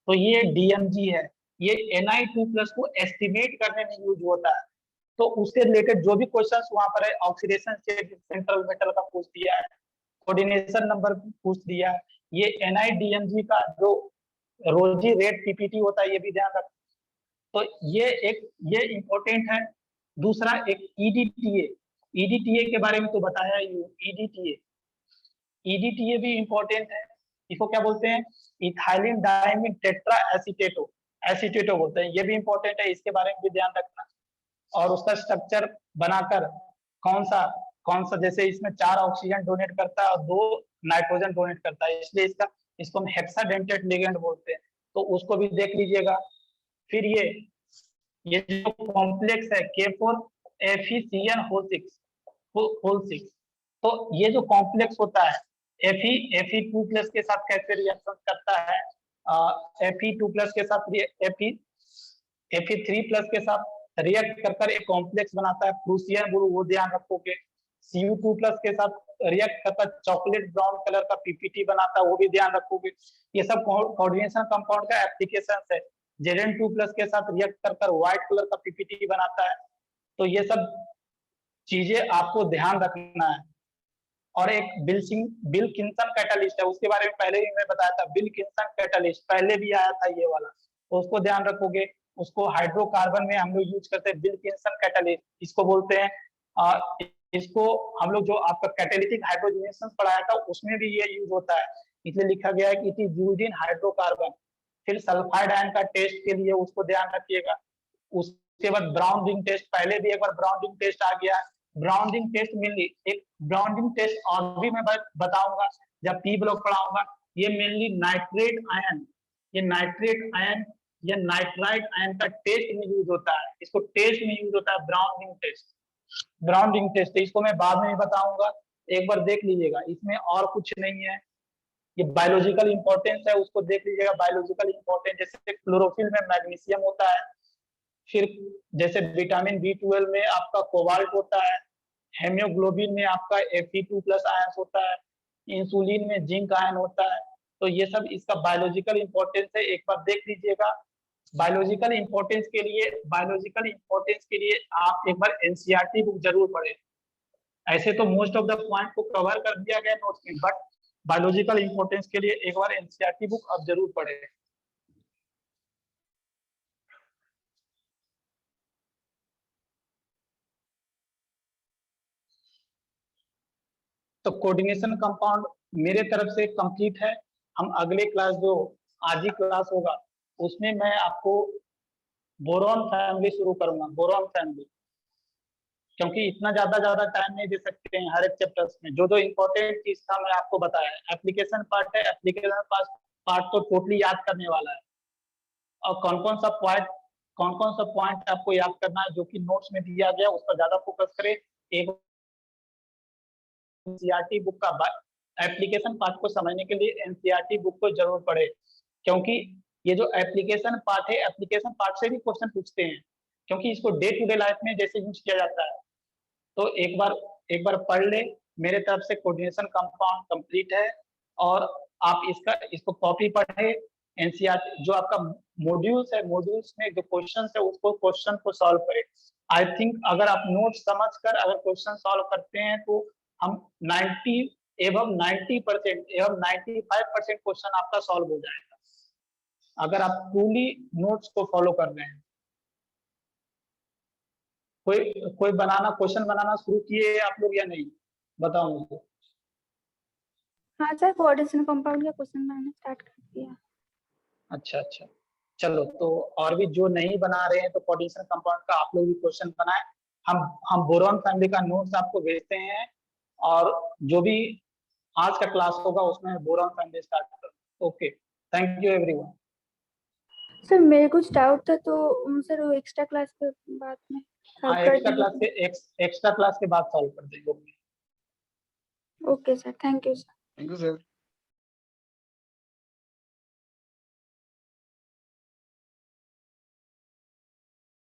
[SPEAKER 1] तो ये DMG है, ये Na2+ को एस्टिमेट करने में यूज होता है। तो उससे रिलेटेड जो भी क्वेश्चंस वहां पर है, ऑक्सीडेशन स्टेट सेंट्रल मेटल का पूछ दिया है, कोऑर्डिनेशन नंबर पूछ दिया है, ये NiDMG का जो रोजी रेट PPT होता है, ये भी ध्यान रखना। तो ये इंपॉर्टेंट है। दूसरा एक EDTA के बारे में तो बताया ही। EDTA भी इंपॉर्टेंट है। इसको क्या बोलते हैं, इथाइलिन डायमीन टेट्रा एसीटेटो बोलते हैं, ये भी इंपॉर्टेंट है, इसके बारे में भी ध्यान रखना। और उसका स्ट्रक्चर बनाकर कौन सा जैसे इसमें 4 ऑक्सीजन डोनेट करता है और 2 नाइट्रोजन डोनेट करता है, इसलिए इसको हम हेक्साडेंटेट लिगेंड बोलते हैं, तो उसको भी देख लीजिएगा। फिर ये जो कॉम्प्लेक्स है K4FeCN होल 6, तो ये जो कॉम्प्लेक्स होता है Fe2+ के साथ कैसे रिएक्शन करता है, Fe2+ के साथ Fe3+ के साथ रिएक्ट कर एक कॉम्प्लेक्स बनाता है प्रूसियन ग्रुप, वो ध्यान रखोगे। Cu2+ के साथ रिएक्ट करता चॉकलेट ब्राउन कलर का PPT बनाता है, वो भी ध्यान रखोगे। ये सब कोऑर्डिनेशन कंपाउंड का एप्लीकेशन है। Zn2+ के साथ रिएक्ट कर व्हाइट कलर का PPT बनाता है। तो ये सब चीजें आपको ध्यान रखना है। और एक विल्किंसन कैटालिस्ट है, उसके बारे में पहले भी मैं बताया था। विल्किंसन कैटालिस्ट पहले भी आया था ये वाला, तो उसको ध्यान रखोगे। उसको हाइड्रोकार्बन में हम लोग यूज करते हैं, विल्किंसन कैटालिस्ट इसको बोलते हैं। इसको हम लोग जो आपका कैटालिटिक हाइड्रोजनेशन पढ़ाया था उसमें भी ये यूज होता है, इसलिए लिखा गया है कि it is used in hydrocarbon फिर सल्फाइड आयन का टेस्ट के लिए उसको ध्यान रखिएगा। उसके बाद ब्राउन रिंग टेस्ट, पहले भी एक बार ब्राउन रिंग टेस्ट आ गया। ब्राउन रिंग टेस्ट मेनली एक ब्राउन रिंग टेस्ट और भी मैं बताऊंगा जब पी ब्लॉक पढ़ाऊंगा। ये मेनली नाइट्रेट आयन, ये नाइट्रेट आयन या नाइट्राइट आयन का टेस्ट में यूज होता है, इसको टेस्ट में यूज होता है brown ring test. Brown ring test इसको मैं बाद में भी बताऊंगा, एक बार देख लीजिएगा, इसमें और कुछ नहीं है। ये बायोलॉजिकल इंपॉर्टेंस है, उसको देख लीजिएगा। बायोलॉजिकल इंपॉर्टेंस जैसे क्लोरोफिल में मैग्नीशियम होता है, फिर जैसे विटामिन बी12 में आपका कोबाल्ट होता है, हेमोग्लोबिन में आपका Fe2+ आयन होता है, इंसुलिन में जिंक आयन होता है। तो ये सब इसका बायोलॉजिकल इंपॉर्टेंस है, एक बार देख लीजिएगा। बायोलॉजिकल इंपॉर्टेंस के लिए आप एक बार एनसीईआरटी बुक जरूर पढ़ें। ऐसे तो मोस्ट ऑफ द पॉइंट को कवर कर दिया गया नोट्स में, बट बायोलॉजिकल इंपॉर्टेंस के लिए एक बार एनसीईआरटी बुक आप जरूर पढ़ें। तो कोऑर्डिनेशन कंपाउंड मेरे तरफ से कंप्लीट है। हम अगले क्लास जो आज ही क्लास होगा उसमें मैं आपको बोरॉन फैमिली शुरू करूंगा, बोरॉन फैमिली, क्योंकि इतना ज्यादा टाइम नहीं दे सकते हैं हर एक चैप्टर्स में। जो इंपॉर्टेंट चीज था मैं आपको बताया। एप्लीकेशन पार्ट है, एप्लीकेशन पार्ट तो टोटली याद करने वाला है, और कौन कौन सा पॉइंट आपको याद करना है जो कि नोट्स में दिया गया उस पर ज्यादा फोकस करें। एक एनसीईआरटी बुक का एप्लीकेशन पार्ट को समझने के लिए एनसीईआरटी बुक को जरूर पढ़े, क्योंकि ये जो एप्लीकेशन पार्ट है, एप्लीकेशन पार्ट से भी क्वेश्चन पूछते हैं, क्योंकि इसको डे टू डे लाइफ में जैसे यूज किया जाता है। तो एक बार पढ़ ले। मेरे तरफ से कोऑर्डिनेशन कंपाउंड कंप्लीट है, और आप इसको कॉपी पढ़े। एनसीईआरटी जो आपका मॉड्यूल्स है, मॉड्यूल्स में जो क्वेश्चन है उसको क्वेश्चन को सॉल्व करें। आई थिंक अगर आप नोट समझकर अगर क्वेश्चन सॉल्व करते हैं तो हम 90% एवं 95% क्वेश्चन आपका सॉल्व हो जाएगा, अगर आप ट्रूली नोट्स को फॉलो कर रहे हैं। कोई क्वेश्चन बनाना शुरू किए आप लोग या नहीं, बताओ मुझे।
[SPEAKER 4] हाँ सर, कोऑर्डिनेशन कंपाउंड का क्वेश्चन बनाना स्टार्ट कर दिया।
[SPEAKER 1] अच्छा, चलो। तो और भी जो नहीं बना रहे हैं तो कोऑर्डिनेशन कंपाउंड का आप लोग भी क्वेश्चन बनाएं। हम बोरॉन फैमिली का नोट्स आपको भेजते हैं, और जो भी आज का क्लास होगा उसमें बोरॉन फैमिली स्टार्ट करूंगा। Okay, thank you everyone.
[SPEAKER 4] Sir मेरे कुछ डाउट था, तो सर वो एक्स्ट्रा क्लास के बाद में
[SPEAKER 1] हाँ, एक्स्ट्रा क्लास के बाद सॉल्व कर देंगे।
[SPEAKER 4] Okay sir, thank you sir.
[SPEAKER 5] Thank you sir.